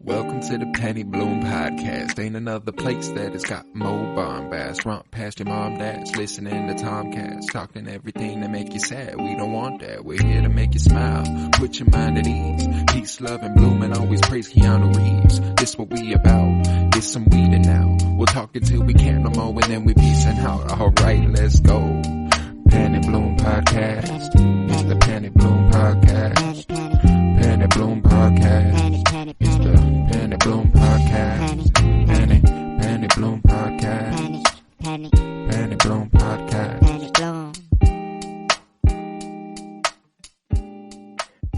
Welcome to the Penny Bloom Podcast. Ain't another place that has got more bombast. Romp past your mom, dads, listening to Tomcats, talking everything that make you sad. We don't want that. We're here to make you smile. Put your mind at ease. Peace, love, and bloom, and always praise Keanu Reeves. This what we about. This some weeding now. We'll talk until we can't no more, and then we peacing out. Alright, let's go. Penny Bloom Podcast. It's the Penny Bloom Podcast. Penny Bloom Podcast. It's the Penny Bloom Podcast. Penny Bloom Podcast. Penny Bloom Podcast.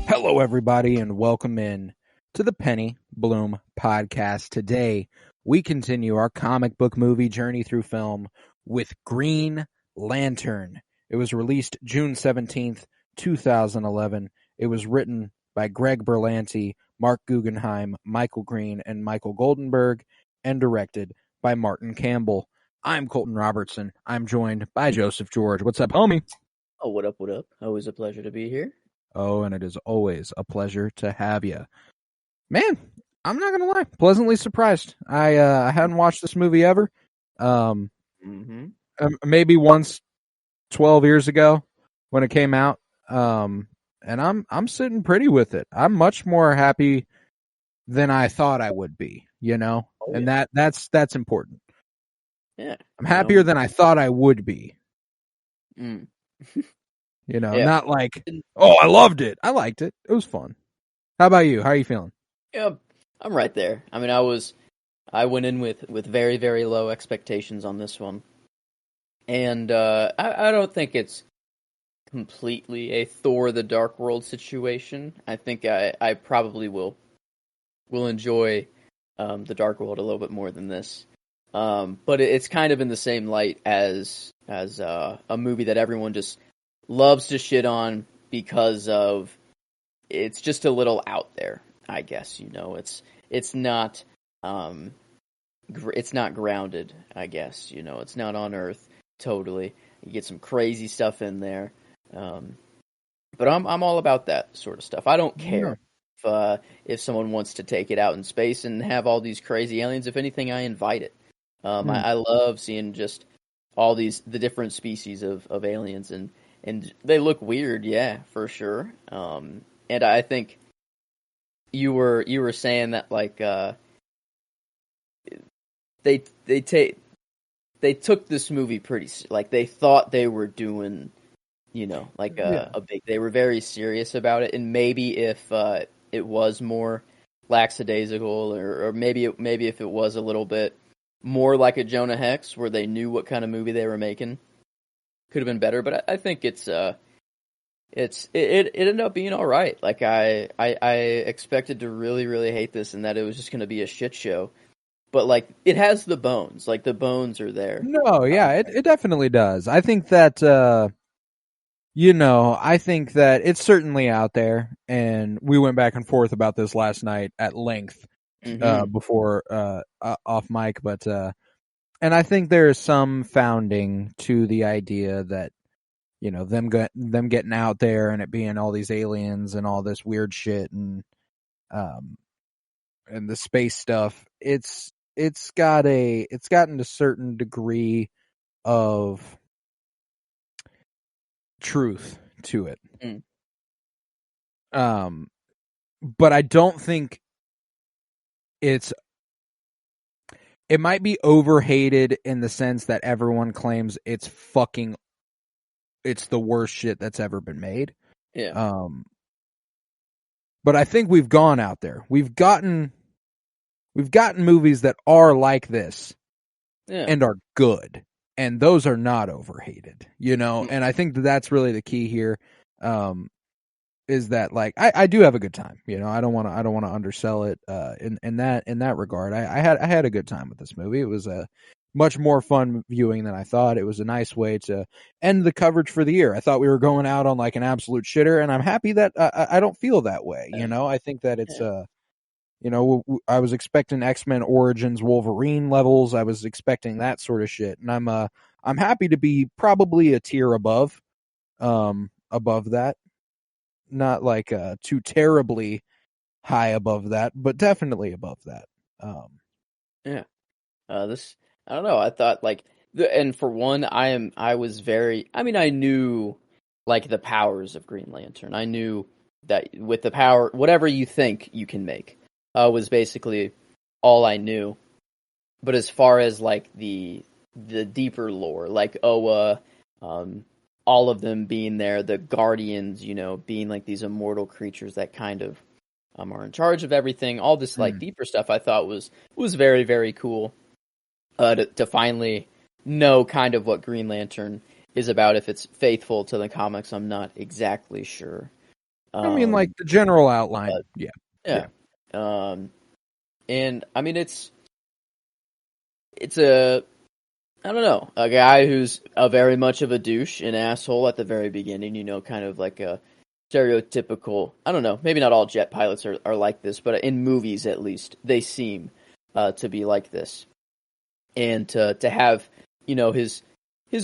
Hello, everybody, and welcome in to the Penny Bloom Podcast. Today, we continue our comic book movie journey through film with Green Lantern. It was released June 17th, 2011. It was written by Greg Berlanti, Mark Guggenheim, Michael Green, and Michael Goldenberg, and directed by Martin Campbell. I'm Colton Robertson. I'm joined by Joseph George. What's up, homie? Oh, what up, what up? Always a pleasure to be here. Oh, and it is always a pleasure to have you. Man, I'm not going to lie. Pleasantly surprised. I hadn't watched this movie ever. Maybe once 12 years ago when it came out. And I'm sitting pretty with it. I'm much more happy than I thought I would be, you know? Oh, and yeah. that's important. Yeah. I'm happier than I thought I would be. Mm. You know, Yeah. not like, oh, I loved it. I liked it. It was fun. How about you? How are you feeling? Yeah, I'm right there. I mean, I went in with very, very low expectations on this one. And I don't think it's completely a Thor the Dark World situation. I think I probably will enjoy the Dark World a little bit more than this. But it's kind of in the same light as a movie that everyone just loves to shit on because of it's just a little out there, I guess, you know. It's not grounded, I guess, you know. It's not on Earth totally. You get some crazy stuff in there. But I'm all about that sort of stuff. I don't care if someone wants to take it out in space and have all these crazy aliens. If anything, I invite it. I love seeing just all the different species of aliens, and they look weird, yeah, for sure. And I think you were saying that like they took this movie pretty like they thought they were doing. You know, like they were very serious about it, and maybe if it was more lackadaisical, or maybe if it was a little bit more like a Jonah Hex, where they knew what kind of movie they were making, could have been better. But I think it ended up being all right. Like I expected to really, really hate this, and that it was just going to be a shit show. But like it has the bones, like the bones are there. No, yeah, it definitely does. I think that. You know, I think that it's certainly out there, and we went back and forth about this last night at length before off mic, but and I think there is some founding to the idea that, you know, them getting out there and it being all these aliens and all this weird shit and the space stuff. It's gotten a certain degree of truth to it. But I don't think it might be overhated in the sense that everyone claims it's the worst shit that's ever been made. Yeah. But I think we've gone out there. We've gotten movies that are like this and are good. And those are not overhated, you know. And I think that's really the key here. Is that like I do have a good time, you know. I don't want to undersell it. In that regard, I had a good time with this movie. It was a much more fun viewing than I thought. It was a nice way to end the coverage for the year. I thought we were going out on like an absolute shitter, and I'm happy that I don't feel that way. You know, I think that it's you know, I was expecting X-Men Origins Wolverine levels. I was expecting that sort of shit, and I'm happy to be probably a tier above that. Not like too terribly high above that, but definitely above that. Yeah. This I don't know. I thought like and for one, I was very. I mean, I knew like the powers of Green Lantern. I knew that with the power, whatever you think you can make, was basically all I knew. But as far as like the deeper lore, like Oa, all of them being there, the Guardians, being like these immortal creatures that kind of are in charge of everything. All this like deeper stuff, I thought was very very cool. To finally know kind of what Green Lantern is about. If it's faithful to the comics, I'm not exactly sure. I mean, like the general outline, yeah. And I mean, it's a I don't know, a guy who's a very much of a douche, an asshole at the very beginning. Kind of like a stereotypical. I don't know. Maybe not all jet pilots are like this, but in movies at least they seem to be like this. And to have his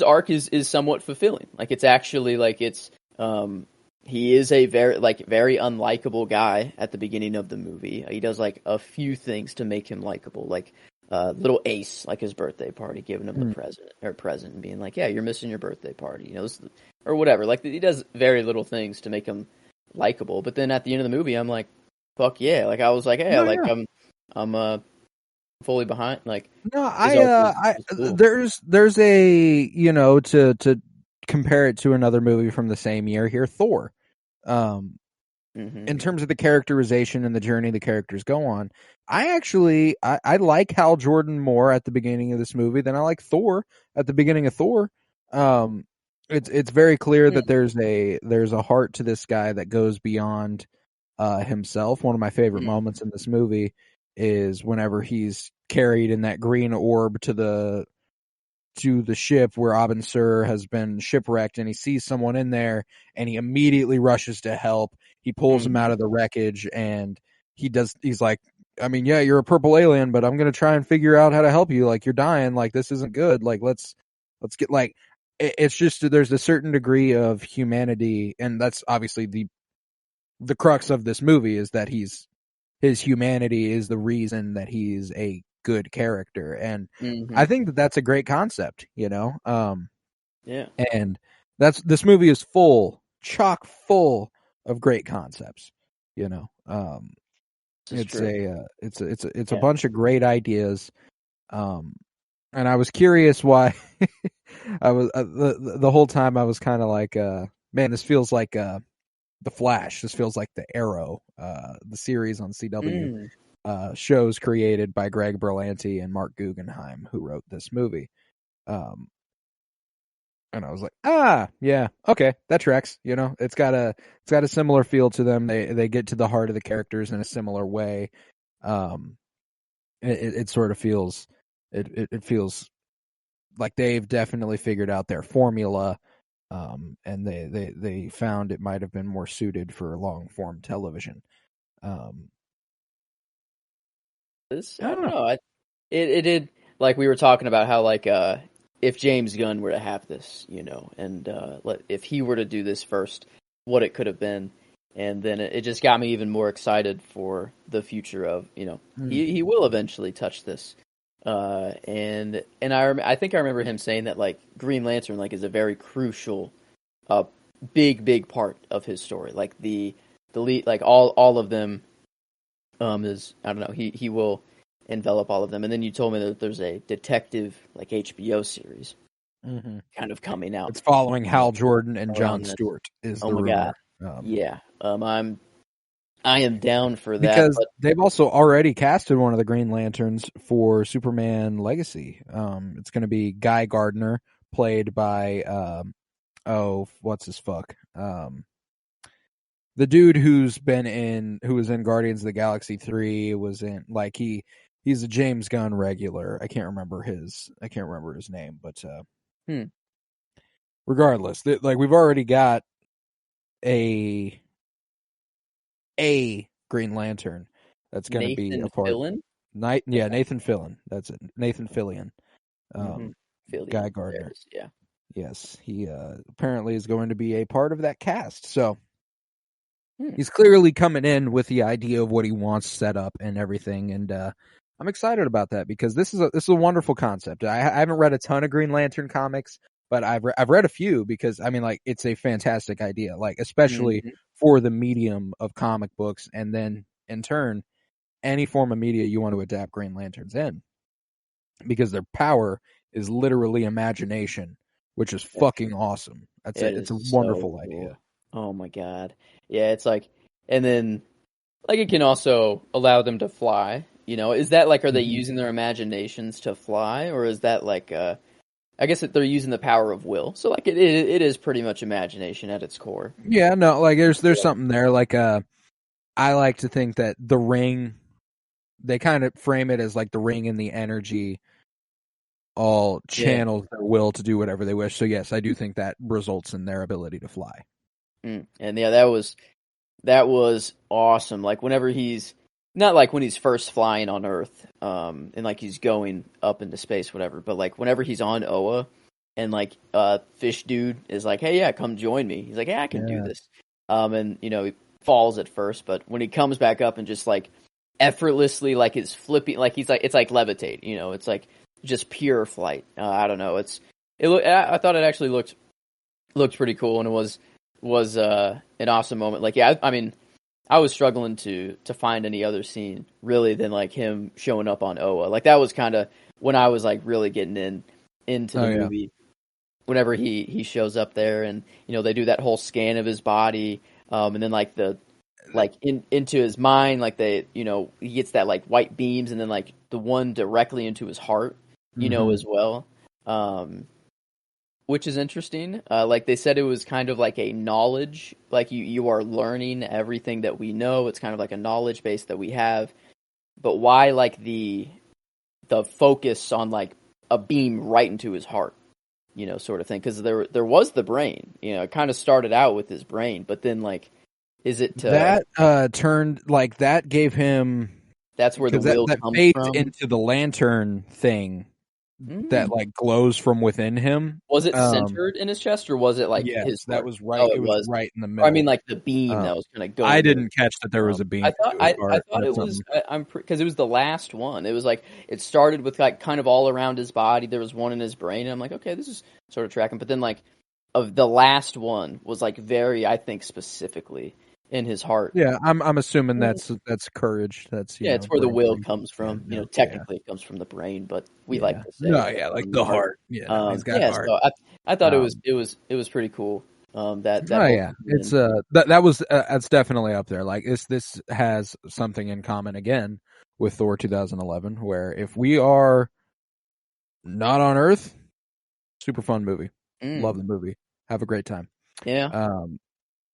arc is somewhat fulfilling. Like it's actually like it's he is a very unlikable guy at the beginning of the movie. He does like a few things to make him likable, like little Ace, like his birthday party, giving him the present and being like, yeah, you're missing your birthday party, or whatever. Like he does very little things to make him likable. But then at the end of the movie, I'm like, fuck yeah! Like I was like, hey, I'm fully behind. Like no, there's a to compare it to another movie from the same year here, Thor. In terms of the characterization and the journey the characters go on, I like Hal Jordan more at the beginning of this movie than I like Thor at the beginning of Thor. It's very clear that there's a heart to this guy that goes beyond himself. One of my favorite moments in this movie is whenever he's carried in that green orb to the ship where Abin Sur has been shipwrecked, and he sees someone in there and he immediately rushes to help. He pulls him out of the wreckage, and he's like, I mean, yeah, you're a purple alien, but I'm going to try and figure out how to help you. Like, you're dying. Like, this isn't good. Like, let's get, like, it's just, there's a certain degree of humanity. And that's obviously the crux of this movie, is that his humanity is the reason that he's a good character. And I think that's a great concept, Yeah. And this movie is chock full of great concepts, It's a bunch of great ideas. And I was curious why I was the whole time I was kind of like, man, this feels like The Flash. This feels like the Arrow, the series on CW. Shows created by Greg Berlanti and Mark Guggenheim, who wrote this movie. And I was like, yeah, okay, that tracks. It's got a similar feel to them. They get to the heart of the characters in a similar way. It sort of feels, it feels like they've definitely figured out their formula. And they found it might have been more suited for long form television. I don't know. It did, like we were talking about how like if James Gunn were to have this, and if he were to do this first, what it could have been, and then it just got me even more excited for the future of he will eventually touch this, and I think I remember him saying that like Green Lantern like is a very crucial, big part of his story, like the lead, like all of them. Is I don't know, he will envelop all of them. And then you told me that there's a detective like HBO series kind of coming out. It's following Hal Jordan and John Stewart is the rumor. God. Yeah. I am down for that. Because they've also already casted one of the Green Lanterns for Superman Legacy. It's going to be Guy Gardner, played by what's his fuck? The dude who was in Guardians of the Galaxy 3, was in like he's a James Gunn regular. I can't remember his name, but regardless, like we've already got a Green Lantern that's going to be a part. Nathan Fillion. That's it. Nathan Fillion. Guy Gardner. Yeah. Yes, he apparently is going to be a part of that cast. So He's clearly coming in with the idea of what he wants set up and everything, and I'm excited about that because this is a wonderful concept. I haven't read a ton of Green Lantern comics, but I've read a few because I mean, like, it's a fantastic idea, like especially for the medium of comic books, and then in turn, any form of media you want to adapt Green Lanterns in, because their power is literally imagination, which is fucking awesome. It's a wonderful idea. Oh my god. Yeah, it's like, and then, like, it can also allow them to fly, you know? Is that, like, are they using their imaginations to fly, or is that, like, I guess that they're using the power of will, so, like, it is pretty much imagination at its core. Yeah, no, like, there's something there, like, I like to think that the ring, they kind of frame it as, like, the ring and the energy all channels their will to do whatever they wish, so yes, I do think that results in their ability to fly. And yeah, that was awesome. Like, whenever he's not like when he's first flying on Earth, and like he's going up into space, whatever. But like whenever he's on Oa, and like Fish Dude is like, "Hey, yeah, come join me." He's like, "Yeah, I can do this." And you know, he falls at first, but when he comes back up and just like effortlessly, like is flipping, like he's like, it's like levitate. You know, it's like just pure flight. I don't know. I thought it actually looked pretty cool, and it was an awesome moment. Like, yeah, I mean, I was struggling to find any other scene really than like him showing up on Oa. Like, that was kind of when I was like really getting into the movie. Whenever he shows up there, and you know, they do that whole scan of his body, and then like into his mind, like they, you know, he gets that like white beams, and then like the one directly into his heart, you know, as well. Which is interesting. Like they said, it was kind of like a knowledge, like you are learning everything that we know. It's kind of like a knowledge base that we have. But why like the focus on like a beam right into his heart, you know, sort of thing? Because there was the brain, you know, it kind of started out with his brain, but then like, is it that turned like that gave him? That's where the will that comes fades from. into the lantern thing. That like glows from within him. Was it centered in his chest, or was it like his? That was right. It was right in the middle. I mean, like the beam that was kind of going. I didn't catch that there was a beam. I thought it was. Because it was the last one. It was like it started with like kind of all around his body. There was one in his brain, and I'm like, okay, this is sort of tracking. But then like of the last one was like very, I think, specifically in his heart. Yeah, I'm assuming that's courage. That's it's where the will comes from. You know, technically it comes from the brain, but we like to say, like the heart. Yeah, he's got heart. So I thought it was pretty cool. It's that was that's definitely up there. Like this has something in common again with Thor 2011, where if we are not on Earth, super fun movie. Love the movie. Have a great time. Yeah.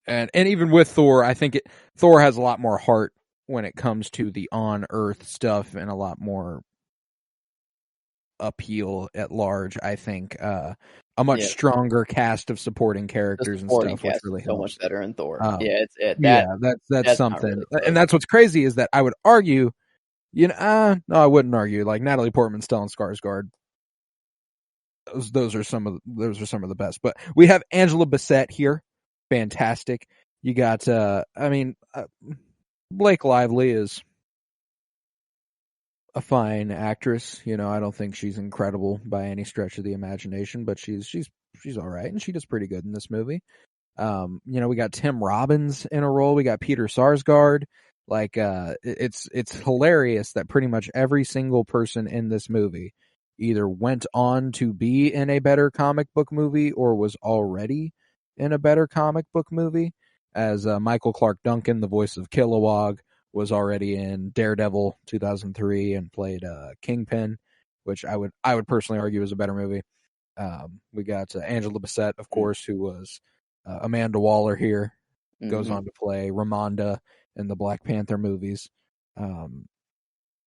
And even with Thor, I think Thor has a lot more heart when it comes to the on Earth stuff, and a lot more appeal at large. I think a much stronger cast of supporting characters and stuff, which really helps. So much better in Thor. That's something, really, and that's what's crazy is that I would argue, no, I wouldn't argue. Like Natalie Portman, Stellan Skarsgård, those are some of the best. But we have Angela Bassett here. Fantastic. You got Blake Lively is a fine actress. You know, I don't think she's incredible by any stretch of the imagination, but she's all right, and she does pretty good in this movie. We got Tim Robbins in a role. We got Peter Sarsgaard. Like, it's hilarious that pretty much every single person in this movie either went on to be in a better comic book movie or was already in a better comic book movie, as Michael Clark Duncan, the voice of Kilowog, was already in Daredevil 2003 and played Kingpin, which I would personally argue is a better movie. We got Angela Bassett, of course, who was Amanda Waller here, goes on to play Ramonda in the Black Panther movies,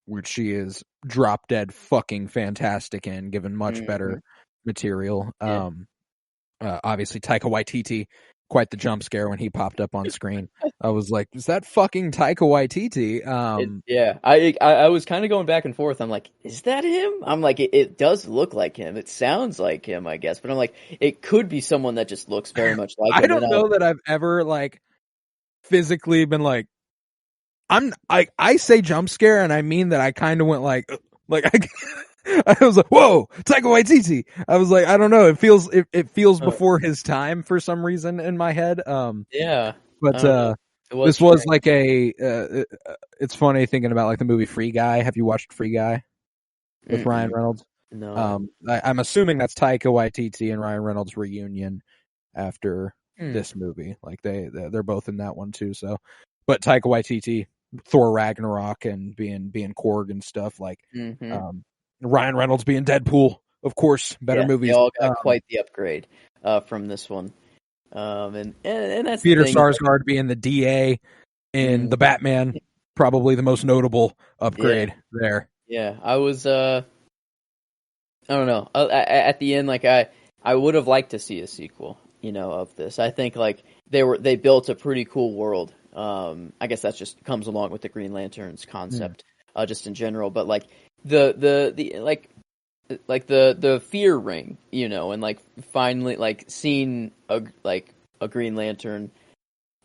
which she is drop dead fucking fantastic in, given much better material. Obviously Taika Waititi, quite the jump scare when he popped up on screen. I was like, is that fucking Taika Waititi? I was kind of going back and forth. I'm like, is that him? I'm like, it does look like him. It sounds like him, I guess. But I'm like, it could be someone that just looks very much like him. I don't know that I've ever like physically been like, I say jump scare, and I mean that I kind of went like I was like, whoa, Taika Waititi. I was like, I don't know, it feels before his time for some reason in my head. Yeah, but this was like it's funny thinking about like the movie Free Guy. Have you watched Free Guy with Ryan Reynolds? No. I'm assuming that's Taika Waititi and Ryan Reynolds' reunion after this movie. Like they're both in that one too. So, but Taika Waititi, Thor Ragnarok, and being Korg and stuff, like Ryan Reynolds being Deadpool, of course, better movies. They all got quite the upgrade from this one. And that's Peter the thing. Sarsgaard being the DA in the Batman, probably the most notable upgrade there. Yeah, I was I don't know. At the end, like I would have liked to see a sequel, of this. I think like they built a pretty cool world. I guess that just comes along with the Green Lantern's concept, just in general. But like the fear ring, and like finally like seeing a Green Lantern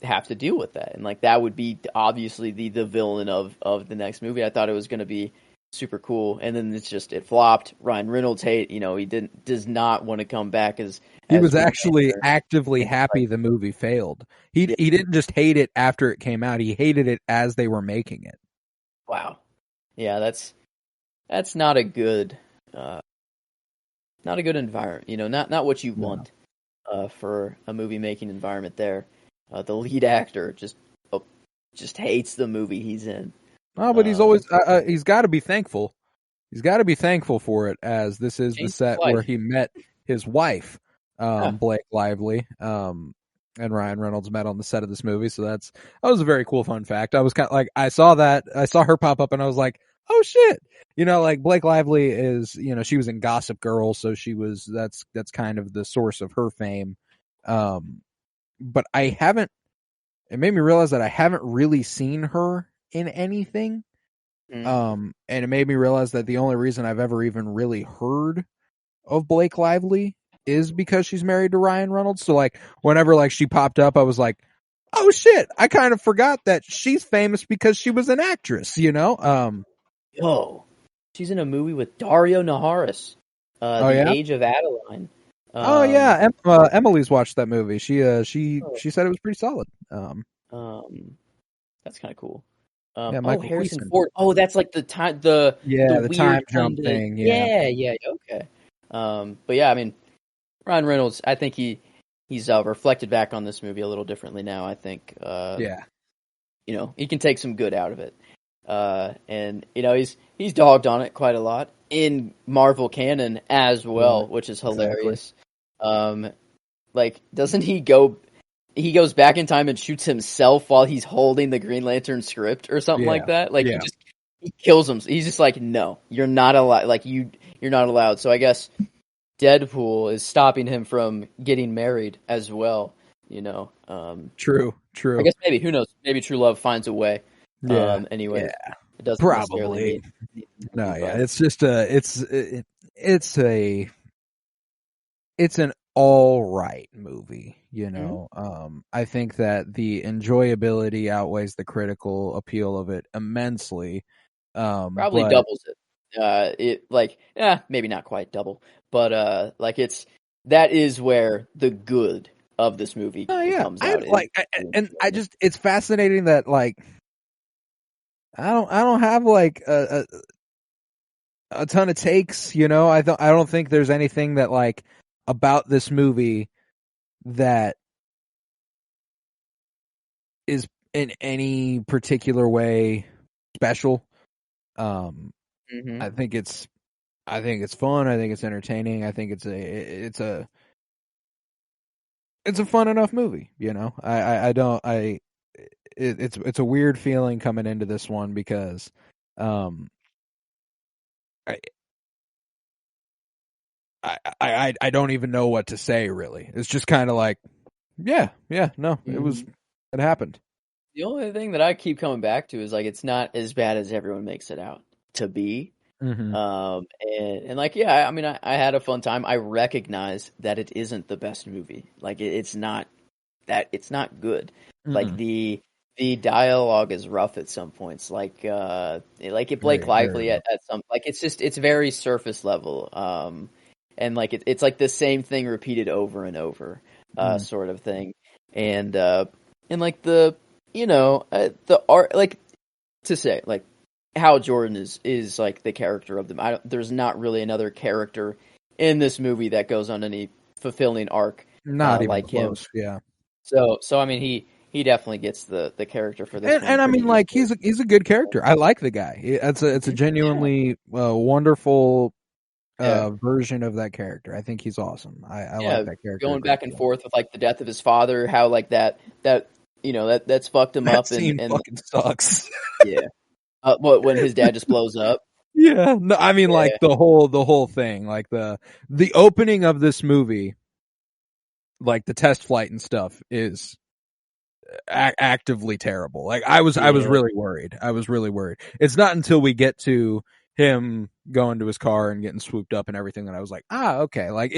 have to deal with that, and like that would be obviously the villain of the next movie. I thought it was going to be super cool, and then it flopped. Ryan Reynolds does not want to come back as he was actually actively happy the movie failed. He didn't just hate it after it came out, he hated it as they were making it. Wow. Yeah, that's not a good environment, not what you want for a movie making environment there. The lead actor just hates the movie he's in. Oh, but he's always he's got to be thankful. He's got to be thankful for it, as this is the set where he met his wife, Blake Lively, and Ryan Reynolds met on the set of this movie. So that was a very cool fun fact. I was kind of like, I saw her pop up, and I was like, oh shit, like Blake Lively is, she was in Gossip Girl, so that's kind of the source of her fame. But it made me realize that I haven't really seen her in anything. And it made me realize that the only reason I've ever even really heard of Blake Lively is because she's married to Ryan Reynolds. So like whenever like she popped up, I was like, oh shit, I kind of forgot that she's famous because she was an actress, she's in a movie with Dario Naharis, Age of Adeline. Emily's watched that movie. She said it was pretty solid. That's kind of cool. Harrison Ford. Oh, that's like the time the time jump thing. Yeah. Okay. But yeah, I mean, Ryan Reynolds, I think he's reflected back on this movie a little differently now. I think. He can take some good out of it. And he's dogged on it quite a lot in Marvel canon as well, which is hilarious. Exactly. Like, doesn't he go? He goes back in time and shoots himself while he's holding the Green Lantern script or something like that. Like he kills him. He's just like, no, you're not allowed. Like you're not allowed. So I guess Deadpool is stopping him from getting married as well. True. I guess maybe, who knows? Maybe true love finds a way. Anyway, it doesn't probably. It's just it's an all right movie. I think that the enjoyability outweighs the critical appeal of it immensely. Probably doubles it. Maybe not quite double, but that is where the good of this movie comes out. It's fascinating that like I don't have like a ton of takes. I don't think there's anything that like about this movie that is in any particular way special. I think it's fun. I think it's entertaining. I think it's a fun enough movie. It's a weird feeling coming into this one because I don't even know what to say really. It's just kind of like, it happened. The only thing that I keep coming back to is like, it's not as bad as everyone makes it out to be. I had a fun time. I recognize that it isn't the best movie. Like it's not good. Like the the dialogue is rough at some points, like Blake Very, Lively very at some, like it's very surface level, and like it's like the same thing repeated over and over, sort of thing, and like the the art, like to say like Hal Jordan is like the character of them. There's not really another character in this movie that goes on any fulfilling arc, not even like close. him. Yeah. So I mean he definitely gets the character for this one. And I mean, like he's a good character. I like the guy. It's a genuinely wonderful version of that character. I think he's awesome. I like that character. Going back and forth with like the death of his father, how like that's fucked him up, and fucking sucks. Yeah. When his dad just blows up. Yeah, no, I mean like the whole thing, like the opening of this movie, like the test flight and stuff is actively terrible. Like I was really worried. It's not until we get to him going to his car and getting swooped up and everything that I was like, okay, like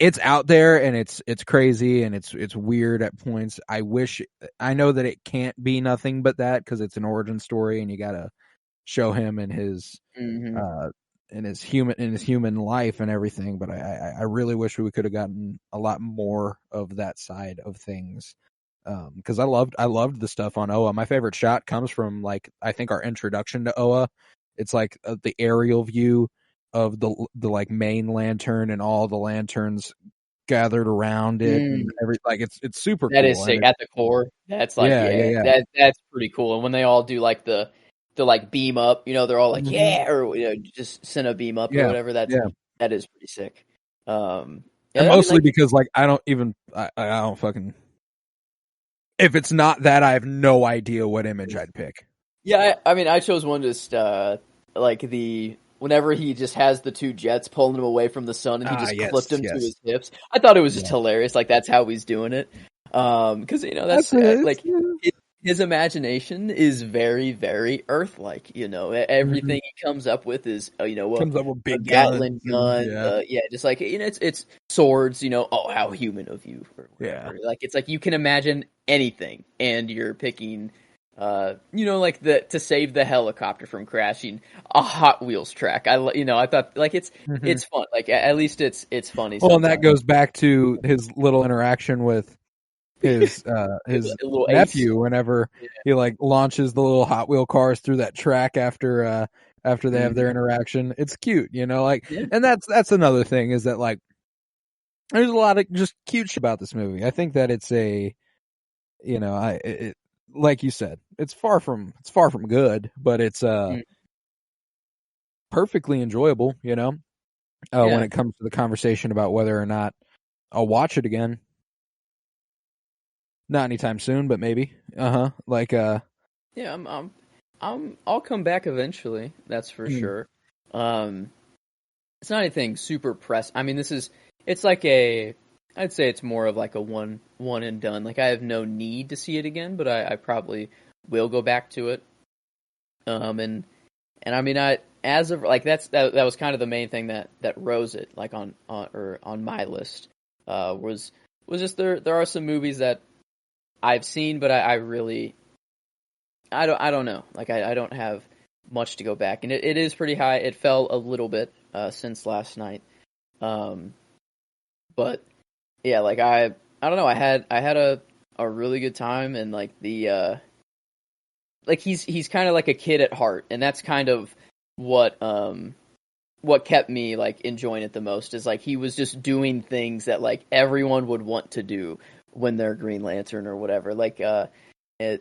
it's out there and it's crazy and it's weird at points. I know that it can't be nothing but that because it's an origin story and you gotta show him in his in his human life and everything, but I really wish we could have gotten a lot more of that side of things, because I loved the stuff on Oa. My favorite shot comes from like I think our introduction to Oa. It's like the aerial view of the like main lantern and all the lanterns gathered around it and like it's super cool. That is sick at the core. That's like that's pretty cool. And when they all do like the like beam up, they're all like or just send a beam up or whatever. That is pretty sick. And mostly because like I don't fucking, if it's not that, I have no idea what image I'd pick. Yeah, I mean I chose one just like whenever he just has the two jets pulling him away from the sun and he just clipped him to his hips. I thought it was just hilarious. Like that's how he's doing it. Because that's like his imagination is very, very Earth-like. Everything he comes up with is comes up with big Gatling gun. Just like it's swords. Oh, how human of you. Or whatever. Like it's like you can imagine anything, and you're picking. Like to save the helicopter from crashing, a Hot Wheels track. I thought like it's fun. Like at least it's funny. Well, and that goes back to his little interaction with his nephew whenever he like launches the little Hot Wheel cars through that track after they have their interaction. It's cute, and that's another thing is that like there's a lot of just cute shit about this movie. I think that it's like you said, it's far from good, but it's perfectly enjoyable, when it comes to the conversation about whether or not I'll watch it again. Not anytime soon, but maybe. I'll come back eventually. That's for sure. It's not anything super press. I mean, it's like I'd say it's more of like a one and done. Like I have no need to see it again, but I probably will go back to it. And I mean, as of like that was kind of the main thing that rose it like on my list. Was just there are some movies that I've seen, but I really don't know. Like I don't have much to go back, and it is pretty high. It fell a little bit since last night, but yeah, like I don't know. I had a really good time, and like the like he's kind of like a kid at heart, and that's kind of what kept me like enjoying it the most. Is like he was just doing things that like everyone would want to do when they're Green Lantern or whatever. Like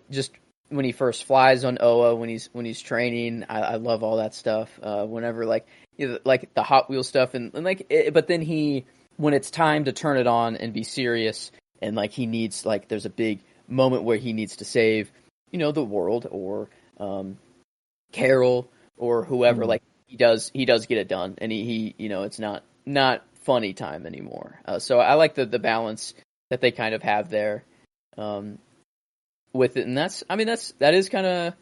just when he first flies on Oa, when he's training, I love all that stuff. Whenever like like the Hot Wheels stuff and like but then when it's time to turn it on and be serious, and like he needs like there's a big moment where he needs to save the world or Carol or whoever, like he does get it done, and he it's not funny time anymore. So I like the balance that they kind of have there with it, and that is kind of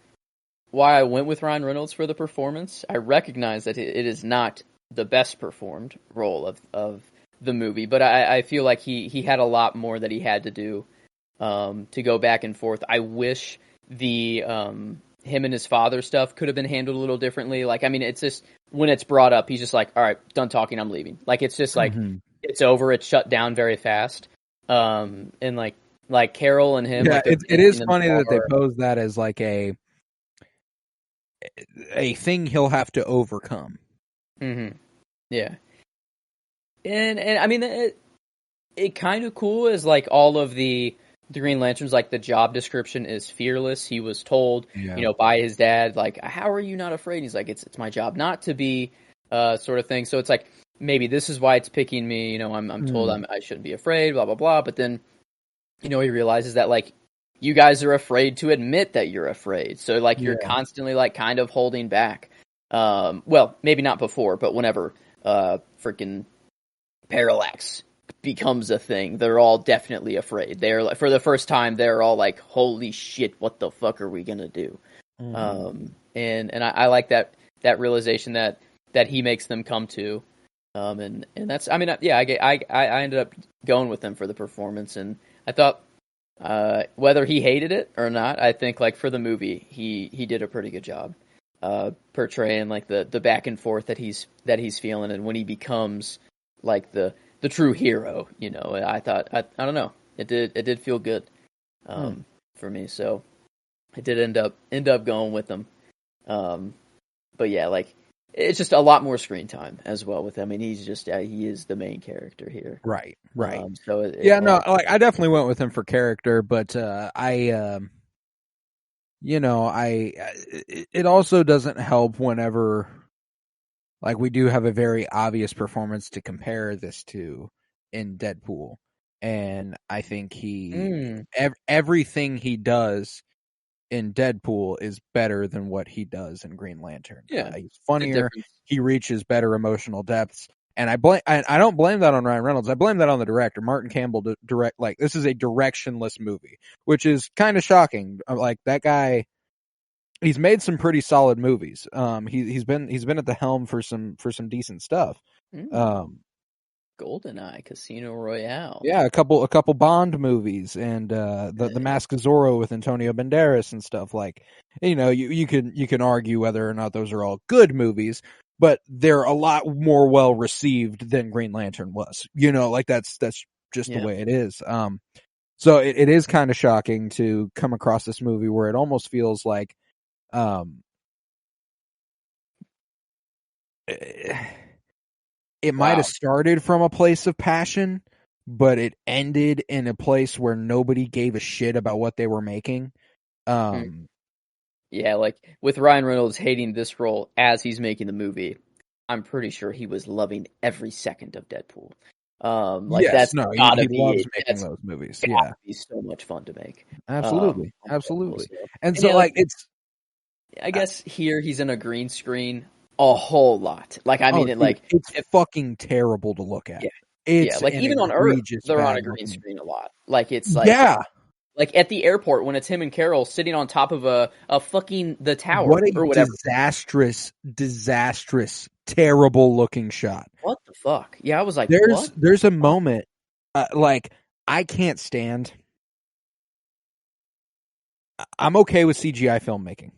why I went with Ryan Reynolds for the performance. I recognize that it is not the best performed role of the movie, but I feel like he had a lot more that he had to do to go back and forth. I wish the him and his father stuff could have been handled a little differently. Like, I mean, it's just when it's brought up, he's just like, all right, done talking, I'm leaving. Like, it's just like, it's over. It's shut down very fast. And like Carol and him. Yeah, like it is funny that they pose that as like a thing he'll have to overcome. Mm-hmm. Yeah. And I mean, it kind of cool is like all of the Green Lanterns, like the job description is fearless. He was told, by his dad, like, how are you not afraid? He's like, it's my job not to be, sort of thing. So it's like, maybe this is why it's picking me. I'm told I shouldn't be afraid, blah, blah, blah. But then, he realizes that, like, you guys are afraid to admit that you're afraid. So, like, you're constantly, like, kind of holding back. Well, maybe not before, but whenever freaking Parallax becomes a thing, they're all definitely afraid. They're like, for the first time, they're all like, holy shit, what the fuck are we gonna do? And I like that realization that he makes them come to. And that's, I mean, I ended up going with them for the performance, and I thought, whether he hated it or not, I think, like, for the movie, he did a pretty good job, portraying, like, the back and forth that he's feeling, and when he becomes, like, the true hero, I thought, I don't know, it did feel good, for me, so I did end up going with them, but yeah, like, it's just a lot more screen time as well with him. I mean, he's just he is the main character here. Right. So I definitely went with him for character, but it also doesn't help whenever, like, we do have a very obvious performance to compare this to in Deadpool, and I think everything he does in Deadpool is better than what he does in Green Lantern. Yeah, he's funnier. He reaches better emotional depths, and I don't blame that on Ryan Reynolds. I blame that on the director, Martin Campbell. To direct, like, this is a directionless movie, which is kind of shocking. Like, that guy, he's made some pretty solid movies. He's been at the helm for some decent stuff. GoldenEye, Casino Royale. Yeah, a couple Bond movies, and the Mask of Zorro with Antonio Banderas and stuff. Like, you can argue whether or not those are all good movies, but they're a lot more well received than Green Lantern was. Like, that's just the way it is. So it is kind of shocking to come across this movie where it almost feels like, it might have started from a place of passion, but it ended in a place where nobody gave a shit about what they were making. Yeah, like, with Ryan Reynolds hating this role as he's making the movie, I'm pretty sure he was loving every second of Deadpool. He loves making those movies. Yeah, he's so much fun to make. Absolutely. And so, like, it's, I guess here he's in a green screen a whole lot. Like, I mean, it's fucking terrible to look at. Yeah. Like, even on Earth, they're on a green screen a lot. Like, it's like, like at the airport when it's him and Carol sitting on top of a fucking the tower or whatever. Disastrous, terrible looking shot. What the fuck? Yeah, I was like, there's a moment, like, I can't stand. I'm okay with CGI filmmaking.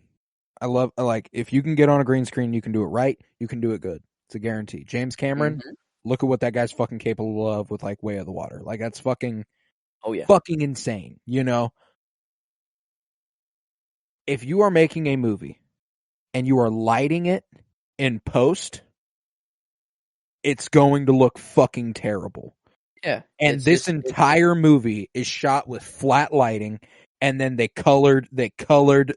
I love, like, if you can get on a green screen, you can do it right, you can do it good. It's a guarantee. James Cameron, look at what that guy's fucking capable of with, like, Way of the Water. Like, that's fucking fucking insane, If you are making a movie and you are lighting it in post, it's going to look fucking terrible. Yeah. And this entire movie is shot with flat lighting. And then they colored the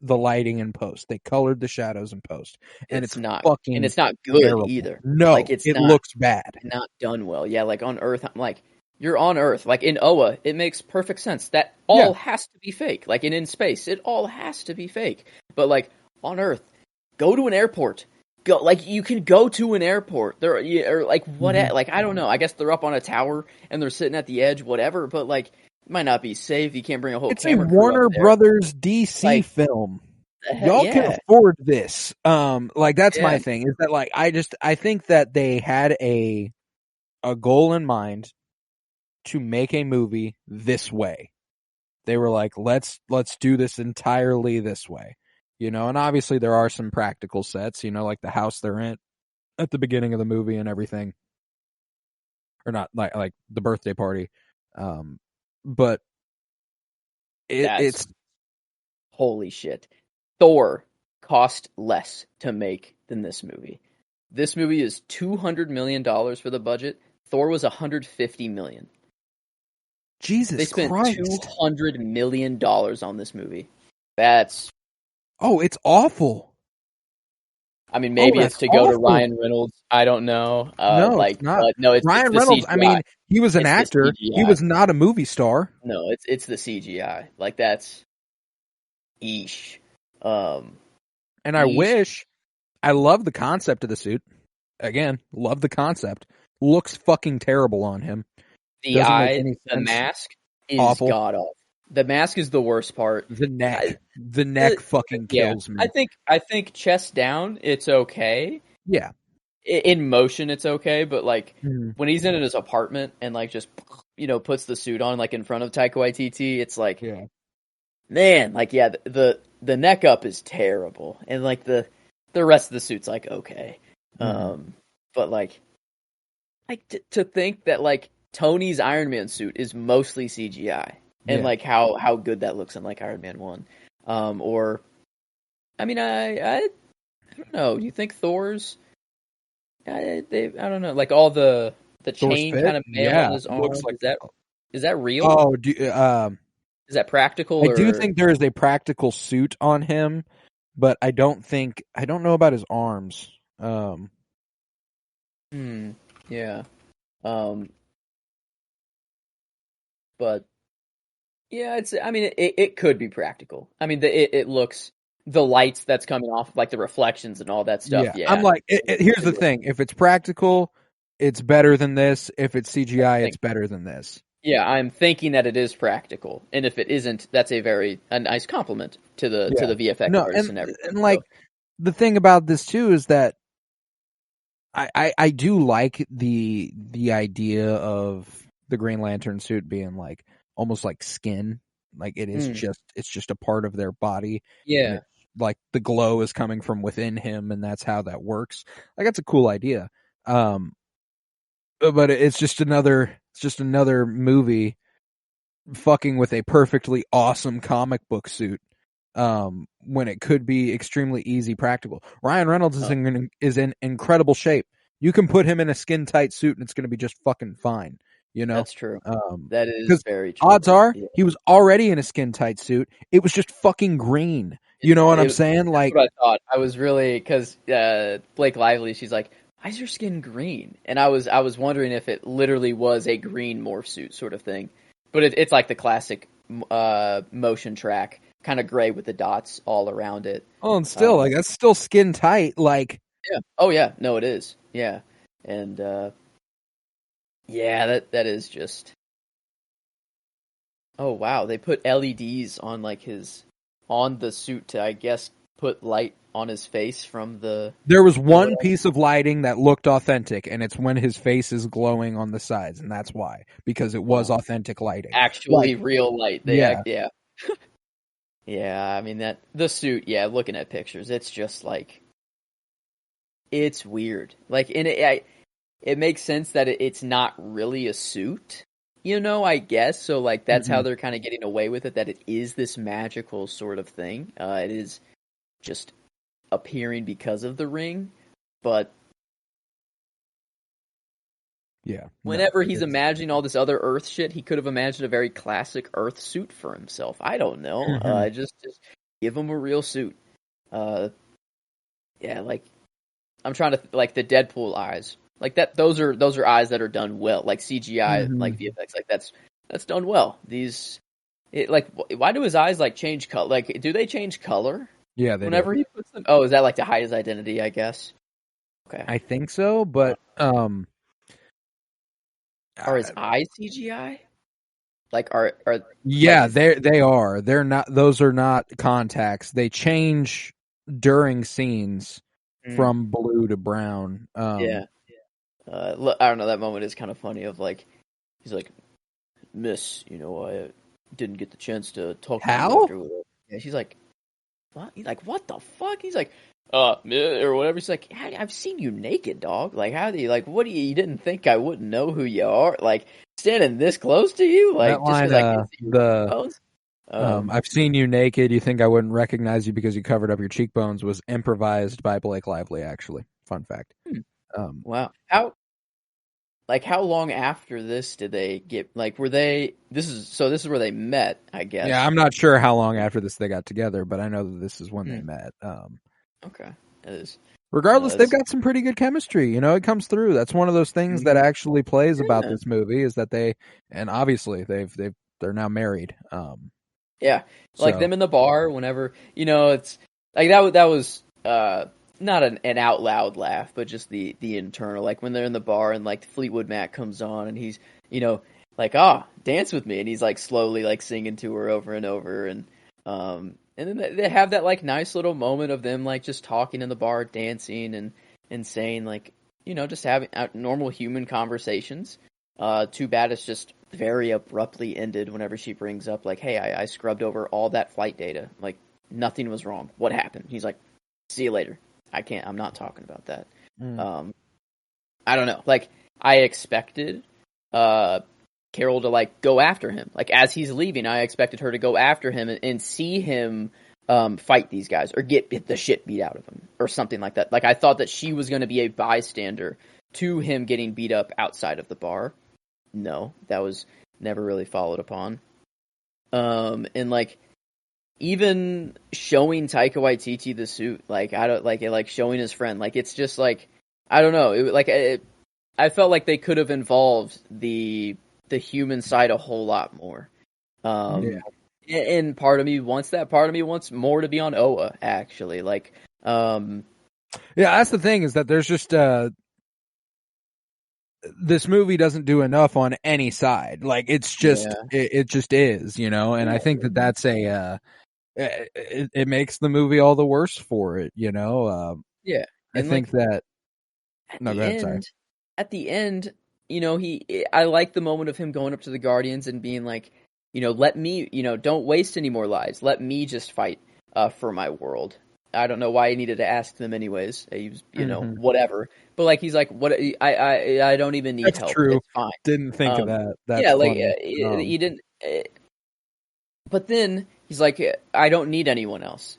lighting in post. They colored the shadows in post, and it's not fucking, and it's not good terrible. either. No, like, it looks bad. Not done well. Yeah, like on Earth, I'm like, you're on Earth. Like in Oa, it makes perfect sense. That all has to be fake. Like in space, it all has to be fake. But like on Earth, go to an airport. Go, like, you can go to an airport. Or like what? Like, I don't know. I guess they're up on a tower and they're sitting at the edge, whatever. But like, might not be safe. You can't bring a whole camera crew. It's a Warner Brothers DC film. Y'all can afford this. Like, that's my thing. Is that, like, I think that they had a goal in mind to make a movie this way. They were like, let's do this entirely this way, you know. And obviously there are some practical sets, you know, like the house they're in at the beginning of the movie and everything, or not like the birthday party, but it's holy shit. Thor cost less to make than this movie. This movie is $200 million for the budget. Thor was $150 million. Jesus They spent Christ. $200 million on this movie. That's... Oh, it's awful. I mean, maybe it's to go to Ryan Reynolds. I don't know. No, it's not. No, Ryan it's Reynolds. CGI. I mean, he was an actor. He was not a movie star. No, it's the CGI. Like, that's... Eesh. And I love the concept of the suit. Again, love the concept. Looks fucking terrible on him. The mask is awful. god awful. The mask is the worst part. The neck fucking kills me. I think chest down, it's okay. Yeah. In motion, it's okay, but like when he's in his apartment and like just, you know, puts the suit on like in front of Taika Waititi, it's like, man, like the neck up is terrible, and like the rest of the suit's like okay, but like to think that like Tony's Iron Man suit is mostly CGI, and like how good that looks in like Iron Man 1, or I mean I don't know. Do you think Thor's? I don't know, like all the chain kind of mail on his arm. Looks like is that real? Oh, is that practical? I do think there is a practical suit on him, but I don't know about his arms. Yeah. But yeah, it could be practical. I mean, it looks, the lights that's coming off, like the reflections and all that stuff. Yeah. I'm like, here's the thing: if it's practical, it's better than this. If it's CGI, it's better than this. Yeah, I'm thinking that it is practical, and if it isn't, that's a nice compliment to the VFX artists and everything. And like the thing about this too is that I do like the idea of the Green Lantern suit being like almost like skin, like it is it's just a part of their body. Yeah, like the glow is coming from within him, and that's how that works. Like that's a cool idea. But it's just another movie fucking with a perfectly awesome comic book suit, when it could be extremely easy practical. Ryan Reynolds is in incredible shape. You can put him in a skin tight suit and it's going to be just fucking fine. You know, that's true. That is very true. Odds are he was already in a skin tight suit. It was just fucking green. You know what I'm saying? Like, what I thought. I was really, because Blake Lively, she's like, why is your skin green? And I was wondering if it literally was a green morph suit sort of thing. But it's like the classic motion track, kind of gray with the dots all around it. Oh, and still, like, that's still skin tight. Like, yeah. Oh, yeah. No, it is. Yeah. And, yeah, that is just... Oh, wow. They put LEDs on, like, on the suit to, I guess, put light on his face from the... There was one piece of lighting that looked authentic, and it's when his face is glowing on the sides, and that's why. Because it was authentic lighting. Actually real light. Yeah. Yeah, I mean, the suit, looking at pictures, it's just, like... It's weird. Like, and it makes sense that it's not really a suit, you know, I guess. So, like, that's how they're kind of getting away with it, that it is this magical sort of thing. It is just appearing because of the ring, but whenever he's imagining all this other Earth shit, he could have imagined a very classic Earth suit for himself. I don't know. Just give him a real suit. Like, I'm trying to like the Deadpool eyes, like that. Those are eyes that are done well, like CGI, like VFX, like that's done well. Why do his eyes like change color? Like, do they change color? Yeah, whenever he puts them. Oh, is that like to hide his identity? I guess. Okay, I think so, but are his eyes CGI? Like are yeah, they are. They're not. Those are not contacts. They change during scenes. From blue to brown. I don't know. That moment is kind of funny. Of like, he's like, "Miss, you know, didn't get the chance to talk to Hal? you after. Yeah, she's like, what? He's like, what the fuck? He's like, or whatever. She's like, I've seen you naked, dog. Like, how do you, like, what do you didn't think I wouldn't know who you are? Like, standing this close to you? Like, That line, I've seen you naked. You think I wouldn't recognize you because you covered up your cheekbones was improvised by Blake Lively, actually. Fun fact. Wow. How long after this did they get, like, this is where they met, I guess. Yeah, I'm not sure how long after this they got together, but I know that this is when they met. Okay. It is. Regardless, they've got some pretty good chemistry. You know, it comes through. That's one of those things that actually plays about this movie is that and obviously they're now married. Yeah, like them in the bar whenever, it's like that was not an out loud laugh, but just the internal, like when they're in the bar and like Fleetwood Mac comes on and he's, like, dance with me, and he's like slowly like singing to her over and over, and then they have that like nice little moment of them like just talking in the bar, dancing and saying like, just having normal human conversations. Too bad it's just very abruptly ended whenever she brings up like, hey, I scrubbed over all that flight data. Like, nothing was wrong. What happened? He's like, see you later. I'm not talking about that. I don't know. Like, I expected Carol to like go after him. Like, as he's leaving, I expected her to go after him and see him fight these guys or get the shit beat out of him or something like that. Like, I thought that she was going to be a bystander to him getting beat up outside of the bar. No, that was never really followed upon. And like, even showing Taika Waititi the suit, like, I don't like showing his friend, like, it's just like, I don't know, I felt like they could have involved the human side a whole lot more. And part of me wants that. Part of me wants more to be on Oa, actually. Like, yeah, that's the thing, is that there's just this movie doesn't do enough on any side. Like, it's just it just is, and I think that's it makes the movie all the worse for it, yeah. I think that at the end, I like the moment of him going up to the Guardians and being like, let me, don't waste any more lives. Let me just fight for my world. I don't know why he needed to ask them anyways. He was, whatever. But like, he's like, what? I don't even need That's help. True. It's fine. Didn't think of that. That's yeah, like funny. he didn't. But then he's like, I don't need anyone else.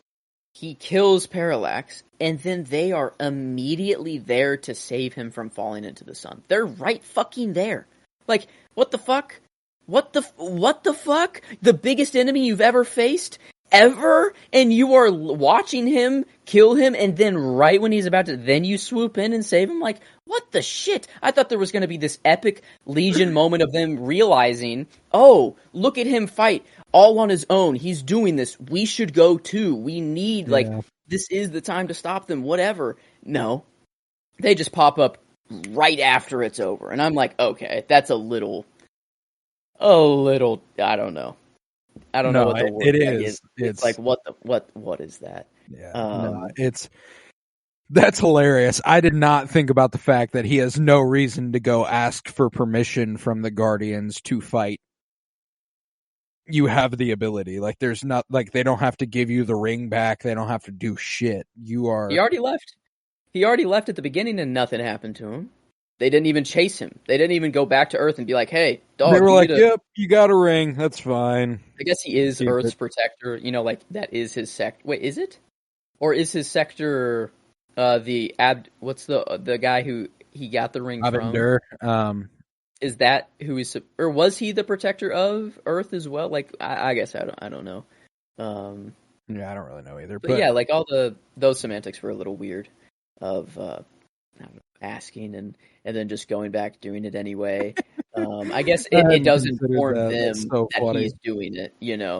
He kills Parallax, and then they are immediately there to save him from falling into the sun. They're right fucking there. Like, what the fuck? What the fuck? The biggest enemy you've ever faced? Ever? And you are watching him kill him, and then right when he's about to, then you swoop in and save him? Like, what the shit? I thought there was going to be this epic Legion moment of them realizing, oh, look at him fight all on his own. He's doing this. We should go too. We need, this is the time to stop them, whatever. No. They just pop up right after it's over. And I'm like, okay, that's a little, I don't know. I don't know what the word is. It's like, what is that? Yeah, that's hilarious. I did not think about the fact that he has no reason to go ask for permission from the Guardians to fight. You have the ability. Like, there's not, like, they don't have to give you the ring back. They don't have to do shit. He already left. He already left at the beginning and nothing happened to him. They didn't even chase him. They didn't even go back to Earth and be like, hey, dog. They were like, yep, you got a ring. That's fine. I guess he is Earth's protector. Like, that is his sector. Wait, is it? Or is his sector what's the guy who he got the ring from? Is that who he's, or was he the protector of Earth as well? Like, I guess I don't know. Yeah, I don't really know either. But yeah, like, all those semantics were a little weird of asking and then just going back doing it anyway. I guess it does inform them that he's doing it,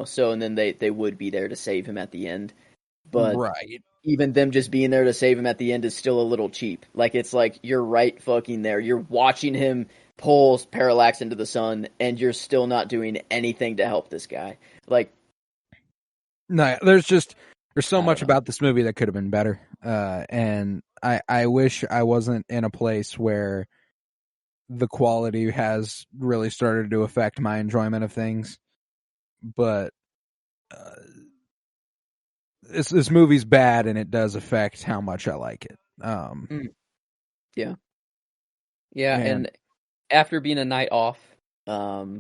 So, and then they would be there to save him at the end. But even them just being there to save him at the end is still a little cheap. Like, it's like, you're right fucking there. You're watching him pull Parallax into the sun, and you're still not doing anything to help this guy. Like, no, there's so much about this movie that could have been better. And I wish I wasn't in a place where the quality has really started to affect my enjoyment of things. but this movie's bad, and it does affect how much I like it. Yeah, and after being a night off of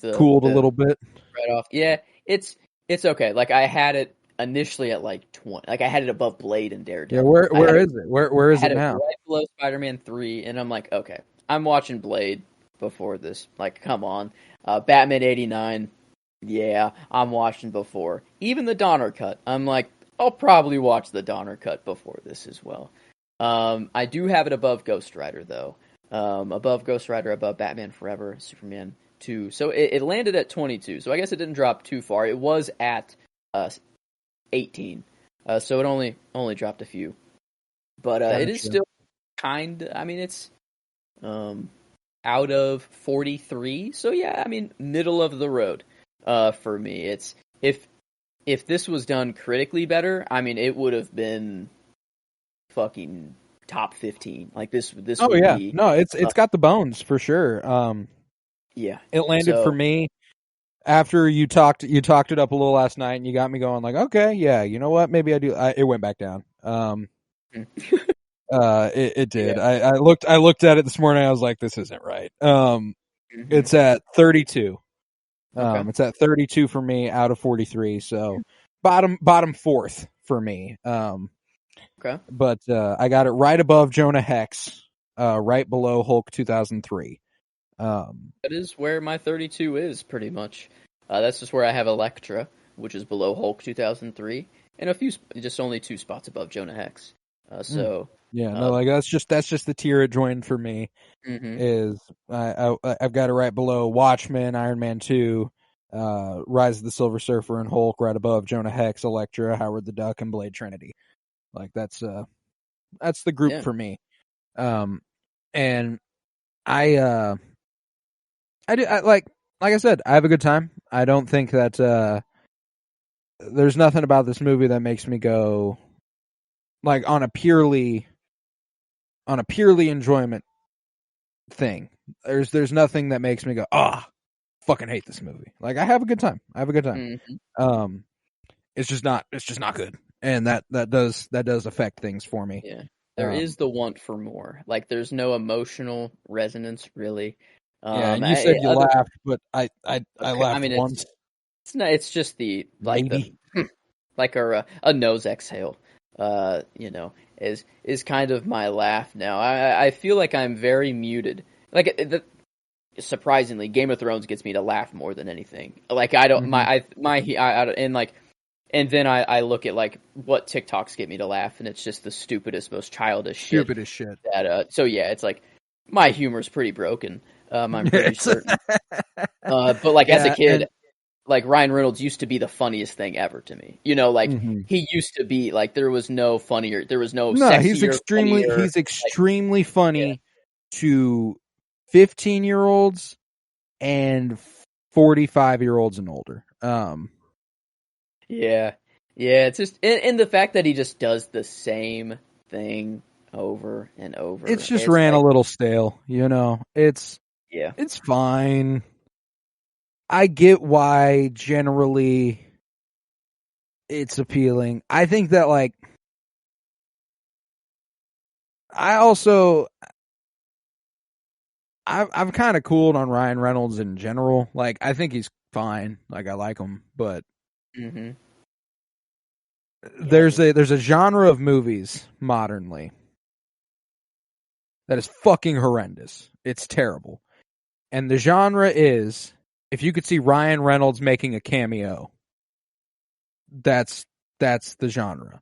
the cooled a little bit. Right off, yeah, it's okay. Like I had it initially at like 20. Like I had it above Blade and Daredevil. Yeah, where is it? Where is it now? Right below Spider-Man 3, and I'm like, okay, I'm watching Blade before this. Like, come on, Batman 89. Yeah, I'm watching before. Even the Donner cut. I'm like, I'll probably watch the Donner cut before this as well. I do have it above Ghost Rider though. Above Ghost Rider, above Batman Forever, Superman 2. So it landed at 22. So I guess it didn't drop too far. It was at 18. So it only dropped a few. But it is still it's out of 43. So yeah, I mean, middle of the road for me. It's if this was done critically better, I mean, it would have been fucking top 15. Like this would be, no, it's got the bones for sure. Yeah, it landed for me after you talked it up a little last night, and you got me going like, okay, yeah, you know what, maybe I do. It went back down. It did. Yeah. I looked at it this morning. I was like, this isn't right. It's at 32. Okay. It's at 32 for me out of 43. So bottom fourth for me. Okay. But I got it right above Jonah Hex, right below Hulk 2003. That is where my 32 is, pretty much. That's just where I have Elektra, which is below Hulk 2003, and just only 2 spots above Jonah Hex. Like that's just the tier it joined for me. Is I've got it right below Watchmen, Iron Man 2, Rise of the Silver Surfer, and Hulk, right above Jonah Hex, Elektra, Howard the Duck, and Blade Trinity. Like that's the group for me. And I like I said, I have a good time. I don't think that there's nothing about this movie that makes me go like on a purely enjoyment thing. There's nothing that makes me go, fucking hate this movie. Like I have a good time. It's just not good. And that does affect things for me. Yeah. There is the want for more. Like there's no emotional resonance really. And you said you laughed, but I laughed once. It's just the like like a nose exhale. Is kind of my laugh now. I feel like I'm very muted. Like surprisingly, Game of Thrones gets me to laugh more than anything. Like I don't and then I look at like what TikToks get me to laugh, and it's just the stupidest, most childish shit. So yeah, it's like my humor's pretty broken. I'm pretty certain. But like as a kid, like Ryan Reynolds used to be the funniest thing ever to me. You know, like he used to be like there was no funnier, there was no. No, he's extremely funny to 15-year-olds and 45-year-olds and older. Yeah, it's just and the fact that he just does the same thing over and over. It's just ran a little stale, you know. It's fine. I get why generally it's appealing. I think that like I've kind of cooled on Ryan Reynolds in general. Like I think he's fine. Like I like him, but there's a genre of movies modernly that is fucking horrendous. It's terrible. And the genre is, if you could see Ryan Reynolds making a cameo, that's the genre.